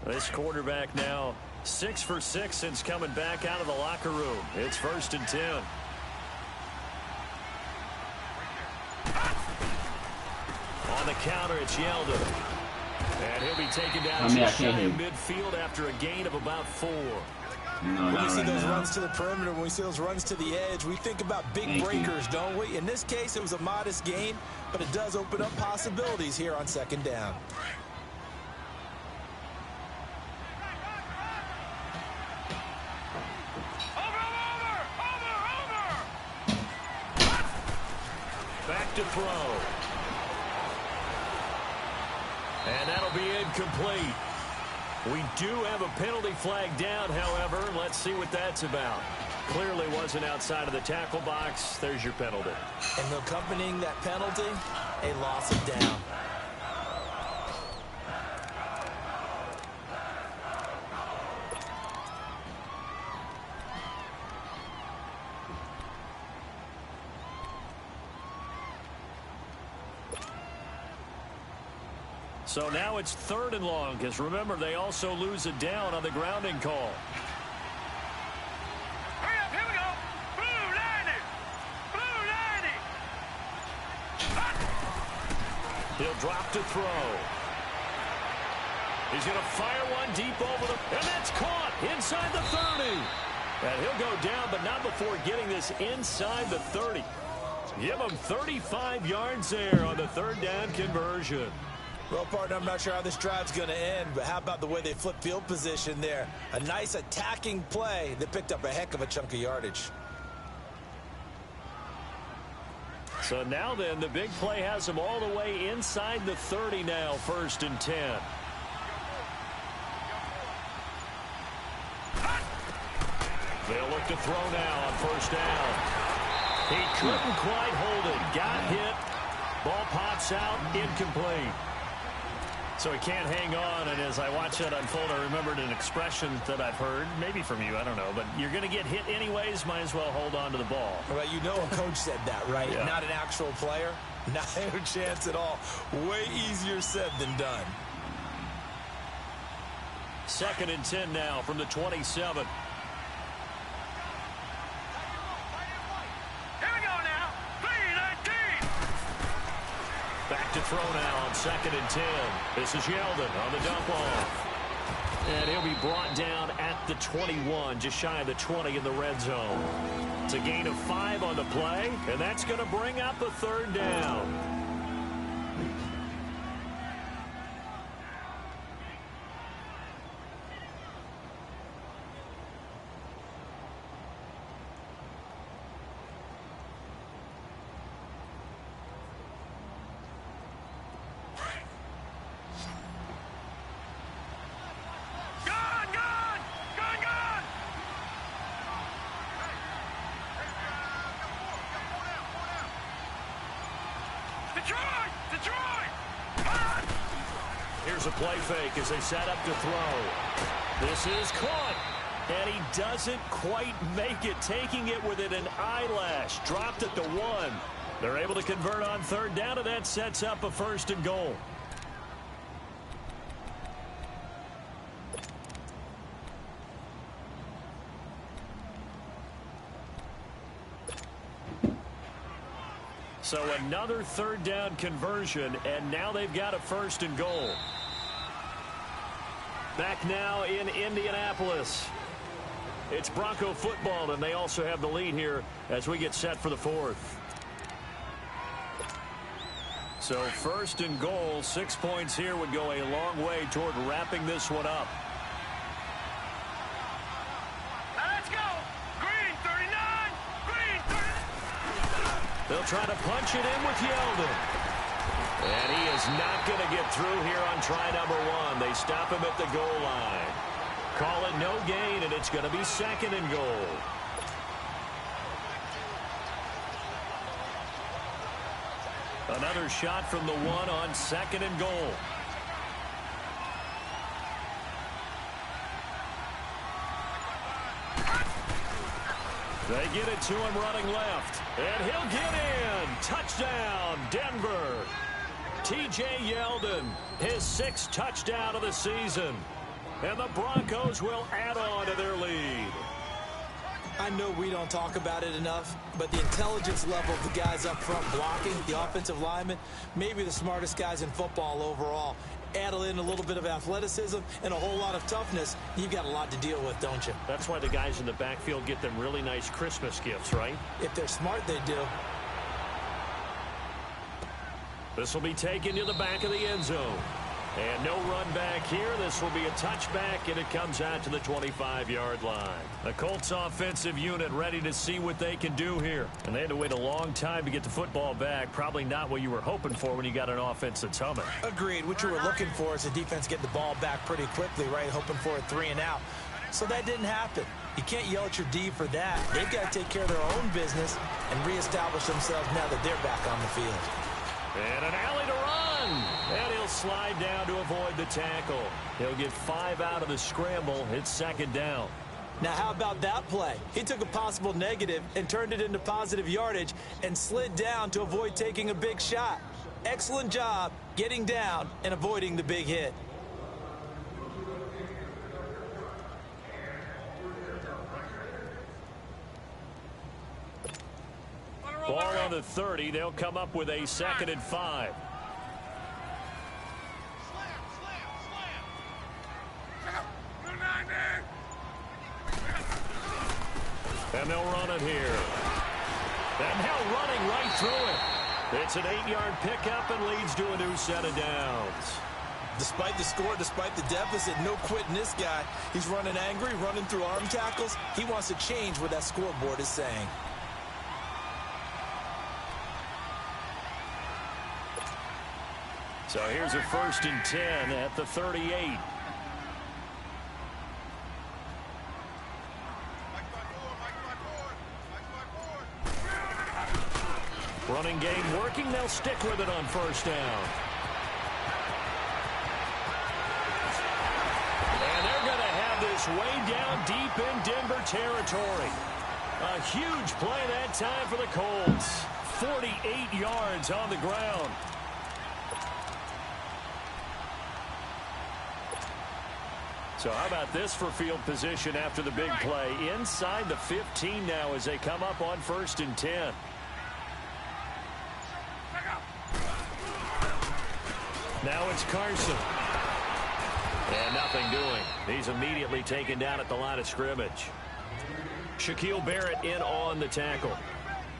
This quarterback now 6 for 6 since coming back out of the locker room. It's 1st and 10. On the counter, it's Yeldon. And he'll be taken down just shy of midfield after a gain of about 4. When we see those runs to the perimeter, when we see those runs to the edge, we think about big breakers, don't we? In this case, it was a modest gain, but it does open up possibilities here on 2nd down. To throw. And that'll be incomplete. We do have a penalty flag down, however. Let's see what that's about. Clearly wasn't outside of the tackle box. There's your penalty. And accompanying that penalty, a loss of down. So now it's 3rd and long, because remember, they also lose a down on the grounding call. Hurry up, here we go! Blue, landed! Blue, landed! He'll drop to throw. He's going to fire one deep over the... And that's caught inside the 30. And he'll go down, but not before getting this inside the 30. Give him 35 yards there on the 3rd down conversion. Well, partner, I'm not sure how this drive's going to end, but how about the way they flip field position there? A nice attacking play that picked up a heck of a chunk of yardage. So now then, the big play has them all the way inside the 30 now, 1st and 10. They'll look to throw now on 1st down. He couldn't quite hold it. Got hit. Ball pops out. Incomplete. So he can't hang on, and as I watch that unfold, I remembered an expression that I've heard, maybe from you, I don't know, but you're going to get hit anyways, might as well hold on to the ball. Well, you know a coach said that, right? Yeah. Not an actual player. Not a chance at all. Way easier said than done. 2nd and 10 now from the 27. Back to throw now on 2nd and 10. This is Yeldon on the dump off. And he'll be brought down at the 21, just shy of the 20 in the red zone. It's a gain of 5 on the play, and that's going to bring up a 3rd down. Here's a play fake as they set up to throw. This is caught. And he doesn't quite make it, taking it within an eyelash. Dropped it to 1. They're able to convert on third down, and that sets up a 1st and goal. So another third down conversion, and now they've got a 1st and goal. Back now in Indianapolis. It's Bronco football, and they also have the lead here as we get set for the 4th. So 1st and goal, 6 points here would go a long way toward wrapping this one up. Let's go. Green 39. Green 39. They'll try to punch it in with Yeldon. And he is not going to get through here on try number 1. They stop him at the goal line. Call it no gain, and it's going to be 2nd and goal. Another shot from the 1 on 2nd and goal. They get it to him running left. And he'll get in. Touchdown, Denver. T.J. Yeldon, his 6th touchdown of the season. And the Broncos will add on to their lead. I know we don't talk about it enough, but the intelligence level of the guys up front blocking, the offensive linemen, maybe the smartest guys in football overall. Add in a little bit of athleticism and a whole lot of toughness, you've got a lot to deal with, don't you? That's why the guys in the backfield get them really nice Christmas gifts, right? If they're smart, they do. This will be taken to the back of the end zone. And no run back here. This will be a touchback, and it comes out to the 25-yard line. The Colts offensive unit ready to see what they can do here. And they had to wait a long time to get the football back. Probably not what you were hoping for when you got an offense that's humming. Agreed. What you were looking for is the defense getting the ball back pretty quickly, right? Hoping for a 3 and out. So that didn't happen. You can't yell at your D for that. They've got to take care of their own business and reestablish themselves now that they're back on the field. And an alley to run. And he'll slide down to avoid the tackle. He'll get 5 out of the scramble. It's 2nd down. Now, how about that play? He took a possible negative and turned it into positive yardage and slid down to avoid taking a big shot. Excellent job getting down and avoiding the big hit. Ball on the 30. They'll come up with a 2nd and 5. And they'll run it here. And now running right through it. It's an 8-yard pickup and leads to a new set of downs. Despite the score, despite the deficit, no quitting this guy. He's running angry, running through arm tackles. He wants to change what that scoreboard is saying. So here's a 1st and 10 at the 38. Running game working. They'll stick with it on 1st down. And they're going to have this way down deep in Denver territory. A huge play that time for the Colts. 48 yards on the ground. So how about this for field position after the big play? Inside the 15 now as they come up on 1st and 10. Now it's Carson. And nothing doing. He's immediately taken down at the line of scrimmage. Shaquille Barrett in on the tackle.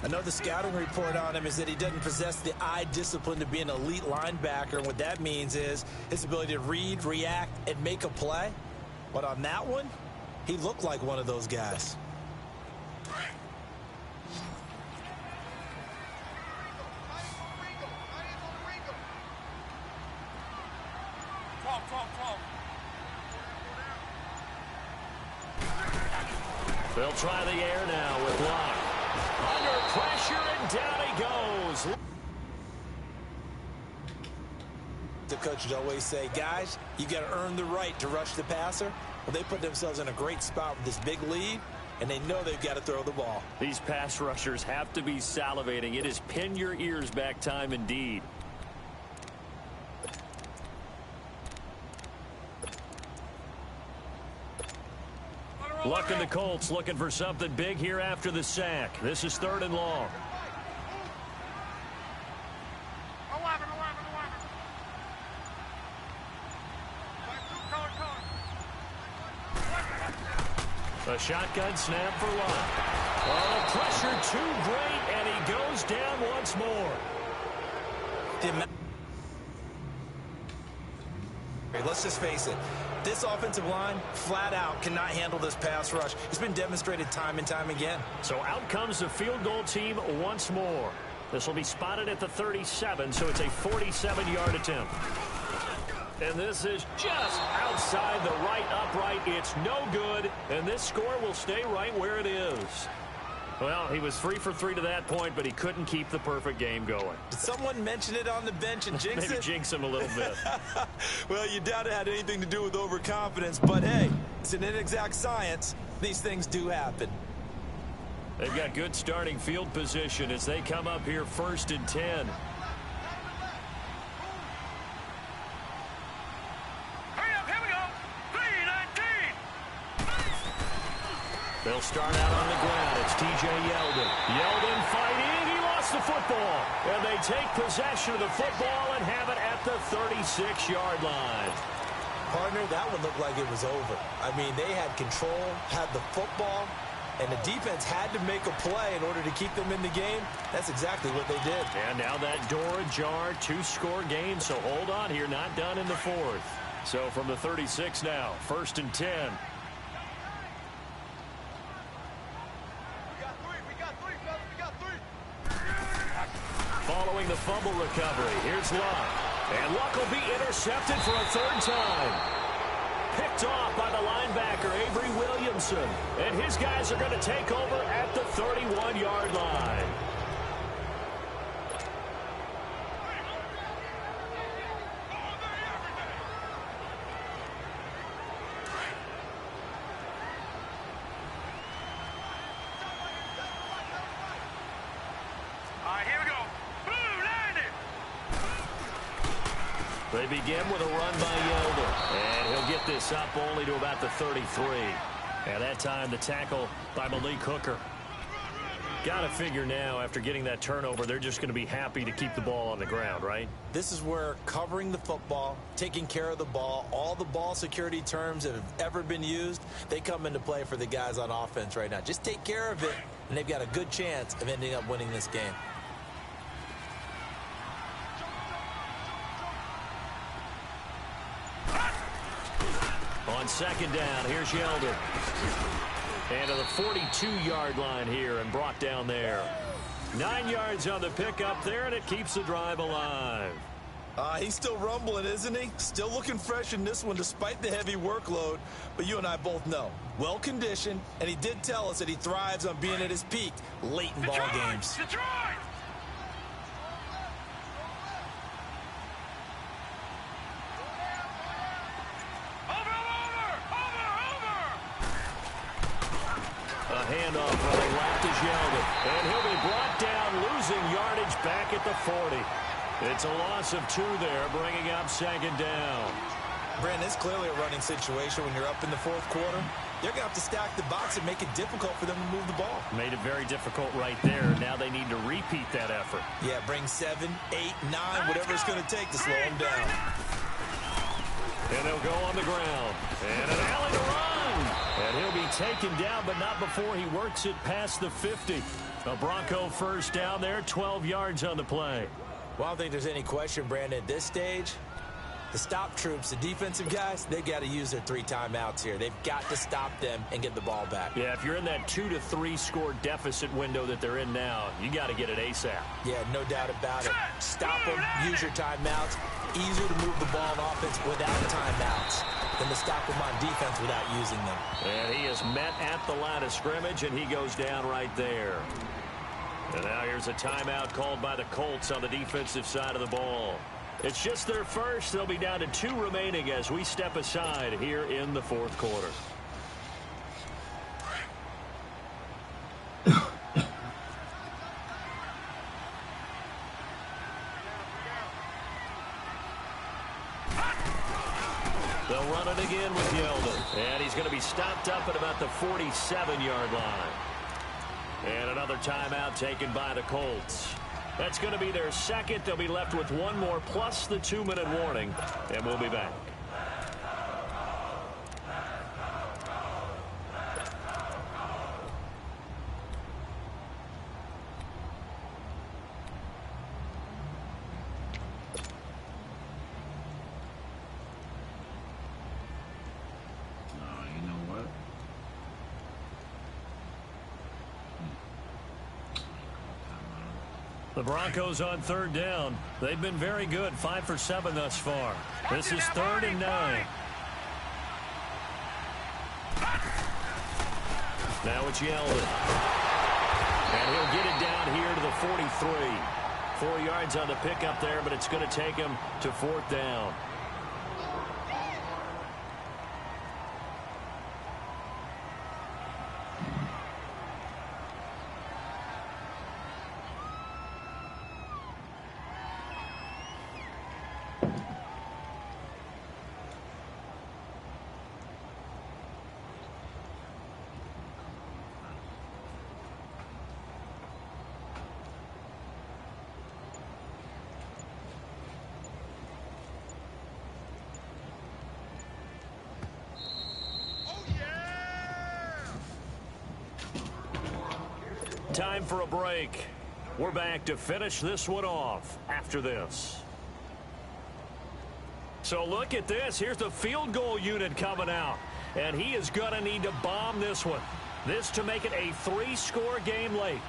I know the scouting report on him is that he doesn't possess the eye discipline to be an elite linebacker. And what that means is his ability to read, react, and make a play. But on that one, he looked like one of those guys. They'll try the air now with Locke. Under pressure, and down he goes. The coaches always say, guys, you got to earn the right to rush the passer. Well, they put themselves in a great spot with this big lead, and they know they've got to throw the ball. These pass rushers have to be salivating. It is pin your ears back time indeed. Looking the Colts, looking for something big here after the sack. This is 3rd and long. A shotgun snap for Lott. Oh, pressure too great, and he goes down once more. Let's just face it. This offensive line, flat out, cannot handle this pass rush. It's been demonstrated time and time again. So out comes the field goal team once more. This will be spotted at the 37, so it's a 47-yard attempt. And this is just outside the right upright. It's no good, and this score will stay right where it is. Well, he was 3 for 3 to that point, but he couldn't keep the perfect game going. Did someone mention it on the bench and jinx it? Maybe jinx him a little bit. Well, you doubt it had anything to do with overconfidence, but hey, it's an inexact science. These things do happen. They've got good starting field position as they come up here 1st and 10. They'll start out on the ground. It's T.J. Yeldon. Yeldon fighting. He lost the football. And they take possession of the football and have it at the 36-yard line. Partner, that one looked like it was over. I mean, they had control, had the football, and the defense had to make a play in order to keep them in the game. That's exactly what they did. And now that door ajar, 2-score game. So hold on here, not done in the 4th. So from the 36 now, 1st and 10. Following the fumble recovery, here's Luck. And Luck will be intercepted for a 3rd time. Picked off by the linebacker, Avery Williamson. And his guys are going to take over at the 31-yard line. They begin with a run by Yeldon. And he'll get this up only to about the 33. And that time the tackle by Malik Hooker. Got to figure now after getting that turnover, they're just going to be happy to keep the ball on the ground, right? This is where covering the football, taking care of the ball, all the ball security terms that have ever been used, they come into play for the guys on offense right now. Just take care of it, and they've got a good chance of ending up winning this game. On 2nd down, here's Yeldon. And to the 42-yard line here and brought down there. 9 yards on the pickup there, and it keeps the drive alive. He's still rumbling, isn't he? Still looking fresh in this one despite the heavy workload. But you and I both know, well-conditioned, and he did tell us that he thrives on being at his peak late in ball games. Detroit! Handoff running left is Yeldon. And he'll be brought down, losing yardage back at the 40. It's a loss of 2 there, bringing up 2nd down. Brandon, it's clearly a running situation when you're up in the 4th quarter. They're going to have to stack the box and make it difficult for them to move the ball. Made it very difficult right there. Now they need to repeat that effort. Yeah, bring 7, 8, 9, whatever it's going to take to slow them down. And they'll go on the ground. And an alley to run. And he'll be taken down, but not before he works it past the 50. A Bronco 1st down there, 12 yards on the play. Well, I don't think there's any question, Brandon, at this stage. The stop troops, the defensive guys, they got to use their 3 timeouts here. They've got to stop them and get the ball back. Yeah, if you're in that 2 to 3 score deficit window that they're in now, you got to get it ASAP. Yeah, no doubt about it. Stop them, use your timeouts. Easier to move the ball on offense without timeouts than to stop them on defense without using them. And he is met at the line of scrimmage, and he goes down right there. And now here's a timeout called by the Colts on the defensive side of the ball. It's just their first. They'll be down to 2 remaining as we step aside here in the fourth quarter. They'll run it again with Yeldon. And he's going to be stopped up at about the 47-yard line. And another timeout taken by the Colts. That's going to be their second. They'll be left with one more plus the 2-minute warning. And we'll be back. The Broncos on third down. They've been very good, 5 for 7 thus far. This is 3rd and 9. Now it's Yeldon. And he'll get it down here to the 43. 4 yards on the pickup there, but it's going to take him to 4th down. Time for a break. We're back to finish this one off after this. So look at this. Here's the field goal unit coming out. And he is going to need to bomb this one. This to make it a 3-score game late.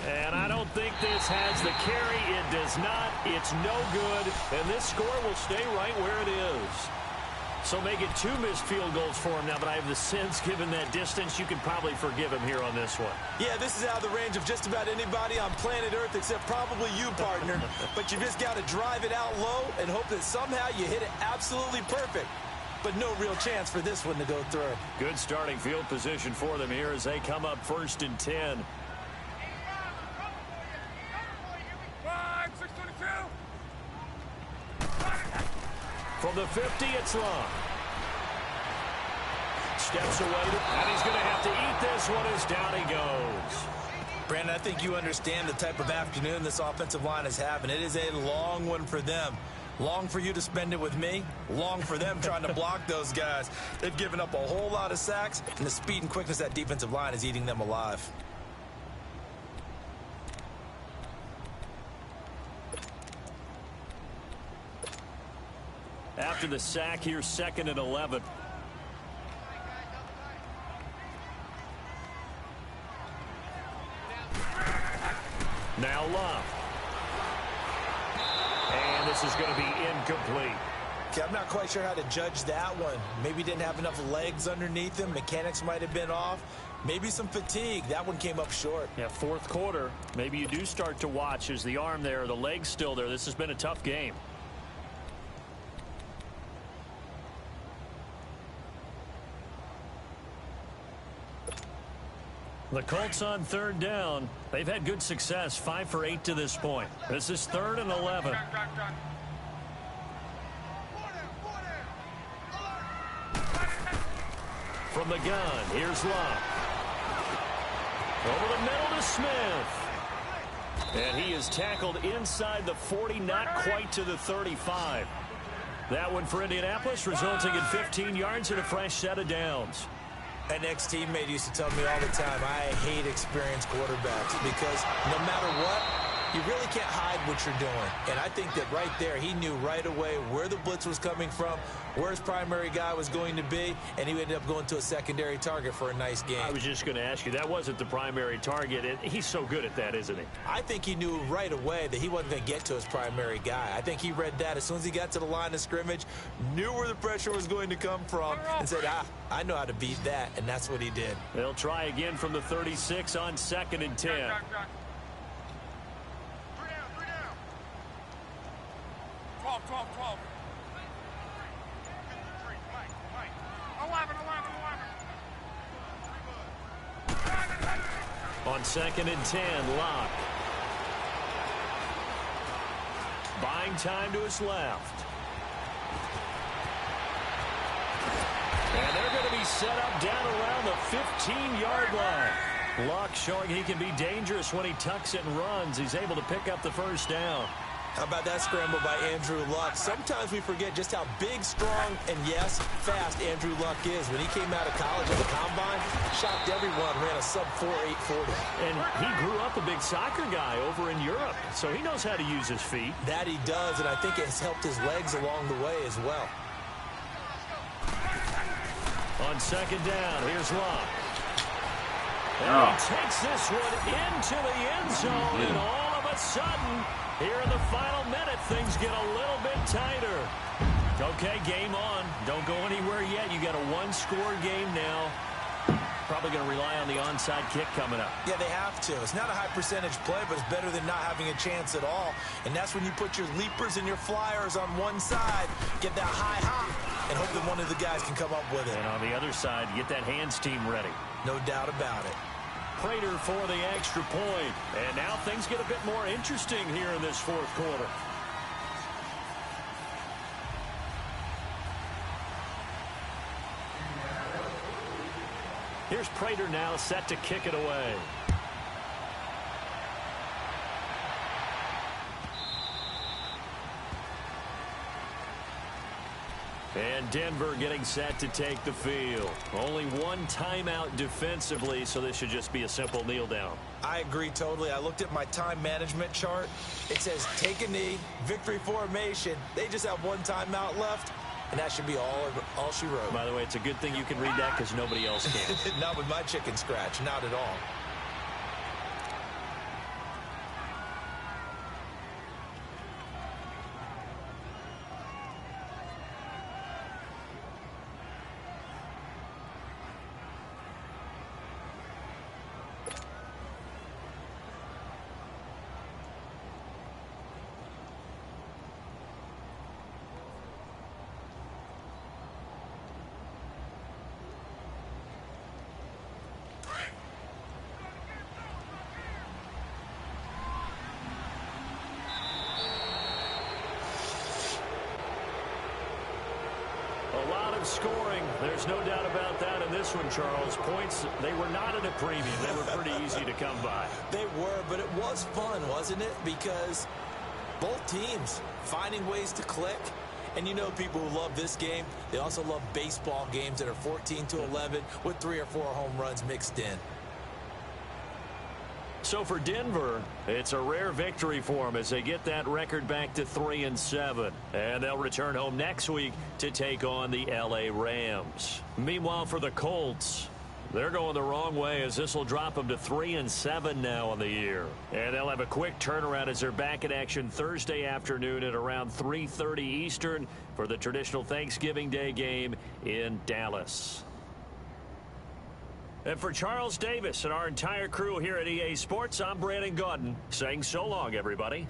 And I don't think this has the carry. It does not. It's no good. And this score will stay right where it is. So make it 2 missed field goals for him now, but I have the sense, given that distance, you can probably forgive him here on this one. Yeah, this is out of the range of just about anybody on planet Earth except probably you, partner. But you just got to drive it out low and hope that somehow you hit it absolutely perfect. But no real chance for this one to go through. Good starting field position for them here as they come up 1st and 10. From the 50, it's long. Steps away, and he's going to have to eat this one as down he goes. Brandon, I think you understand the type of afternoon this offensive line is having. It is a long one for them. Long for you to spend it with me. Long for them trying to block those guys. They've given up a whole lot of sacks, and the speed and quickness of that defensive line is eating them alive. After the sack, here's 2nd and 11. Now Love. And this is going to be incomplete. Okay, I'm not quite sure how to judge that one. Maybe didn't have enough legs underneath him. Mechanics might have been off. Maybe some fatigue. That one came up short. Yeah, 4th quarter. Maybe you do start to watch as the arm there, the leg's still there. This has been a tough game. The Colts on 3rd down. They've had good success, 5 for 8 to this point. This is 3rd and 11. From the gun, here's Love. Over the middle to Smith. And he is tackled inside the 40, not quite to the 35. That one for Indianapolis, resulting in 15 yards and a fresh set of downs. An ex-teammate used to tell me all the time, I hate experienced quarterbacks because no matter what, You really can't hide what you're doing. And I think that right there, he knew right away where the blitz was coming from, where his primary guy was going to be, and he ended up going to a secondary target for a nice game. I was just going to ask you, that wasn't the primary target, and he's so good at that, isn't he? I think he knew right away that he wasn't going to get to his primary guy. I think he read that as soon as he got to the line of scrimmage, knew where the pressure was going to come from, and said, I know how to beat that, and that's what he did. They'll try again from the 36 on 2nd and 10. On 2nd and 10, Locke. Buying time to his left. And they're going to be set up down around the 15-yard line. Locke showing he can be dangerous when he tucks it and runs. He's able to pick up the first down. How about that scramble by Andrew Luck? Sometimes we forget just how big, strong, and yes, fast Andrew Luck is. When he came out of college at the Combine, shocked everyone, ran a sub-4 840. And he grew up a big soccer guy over in Europe, so he knows how to use his feet. That he does, and I think it's helped his legs along the way as well. On 2nd down, here's Luck. And he takes this one into the end zone, and all of a sudden, here in the final minute, things get a little bit tighter. Okay, game on. Don't go anywhere yet. You got a one-score game now. Probably going to rely on the onside kick coming up. Yeah, they have to. It's not a high-percentage play, but it's better than not having a chance at all. And that's when you put your leapers and your flyers on one side, get that high hop, and hope that one of the guys can come up with it. And on the other side, get that hands team ready. No doubt about it. Prater for the extra point. And now things get a bit more interesting here in this fourth quarter. Here's Prater now set to kick it away. And Denver getting set to take the field. Only one timeout defensively, so this should just be a simple kneel down. I agree totally. I looked at my time management chart. It says take a knee, victory formation. They just have one timeout left, and that should be all she wrote. By the way, it's a good thing you can read that because nobody else can. Not with my chicken scratch, not at all. A lot of scoring. There's no doubt about that in this one, Charles. Points, they were not at a premium. They were pretty easy to come by. They were, but it was fun, wasn't it? Because both teams finding ways to click. And you know people who love this game, they also love baseball games that are 14-11 with 3 or 4 home runs mixed in. So for Denver, it's a rare victory for them as they get that record back to 3-7. And they'll return home next week to take on the LA Rams. Meanwhile, for the Colts, they're going the wrong way as this will drop them to 3-7 now on the year. And they'll have a quick turnaround as they're back in action Thursday afternoon at around 3:30 Eastern for the traditional Thanksgiving Day game in Dallas. And for Charles Davis and our entire crew here at EA Sports, I'm Brandon Gaudin saying so long, everybody.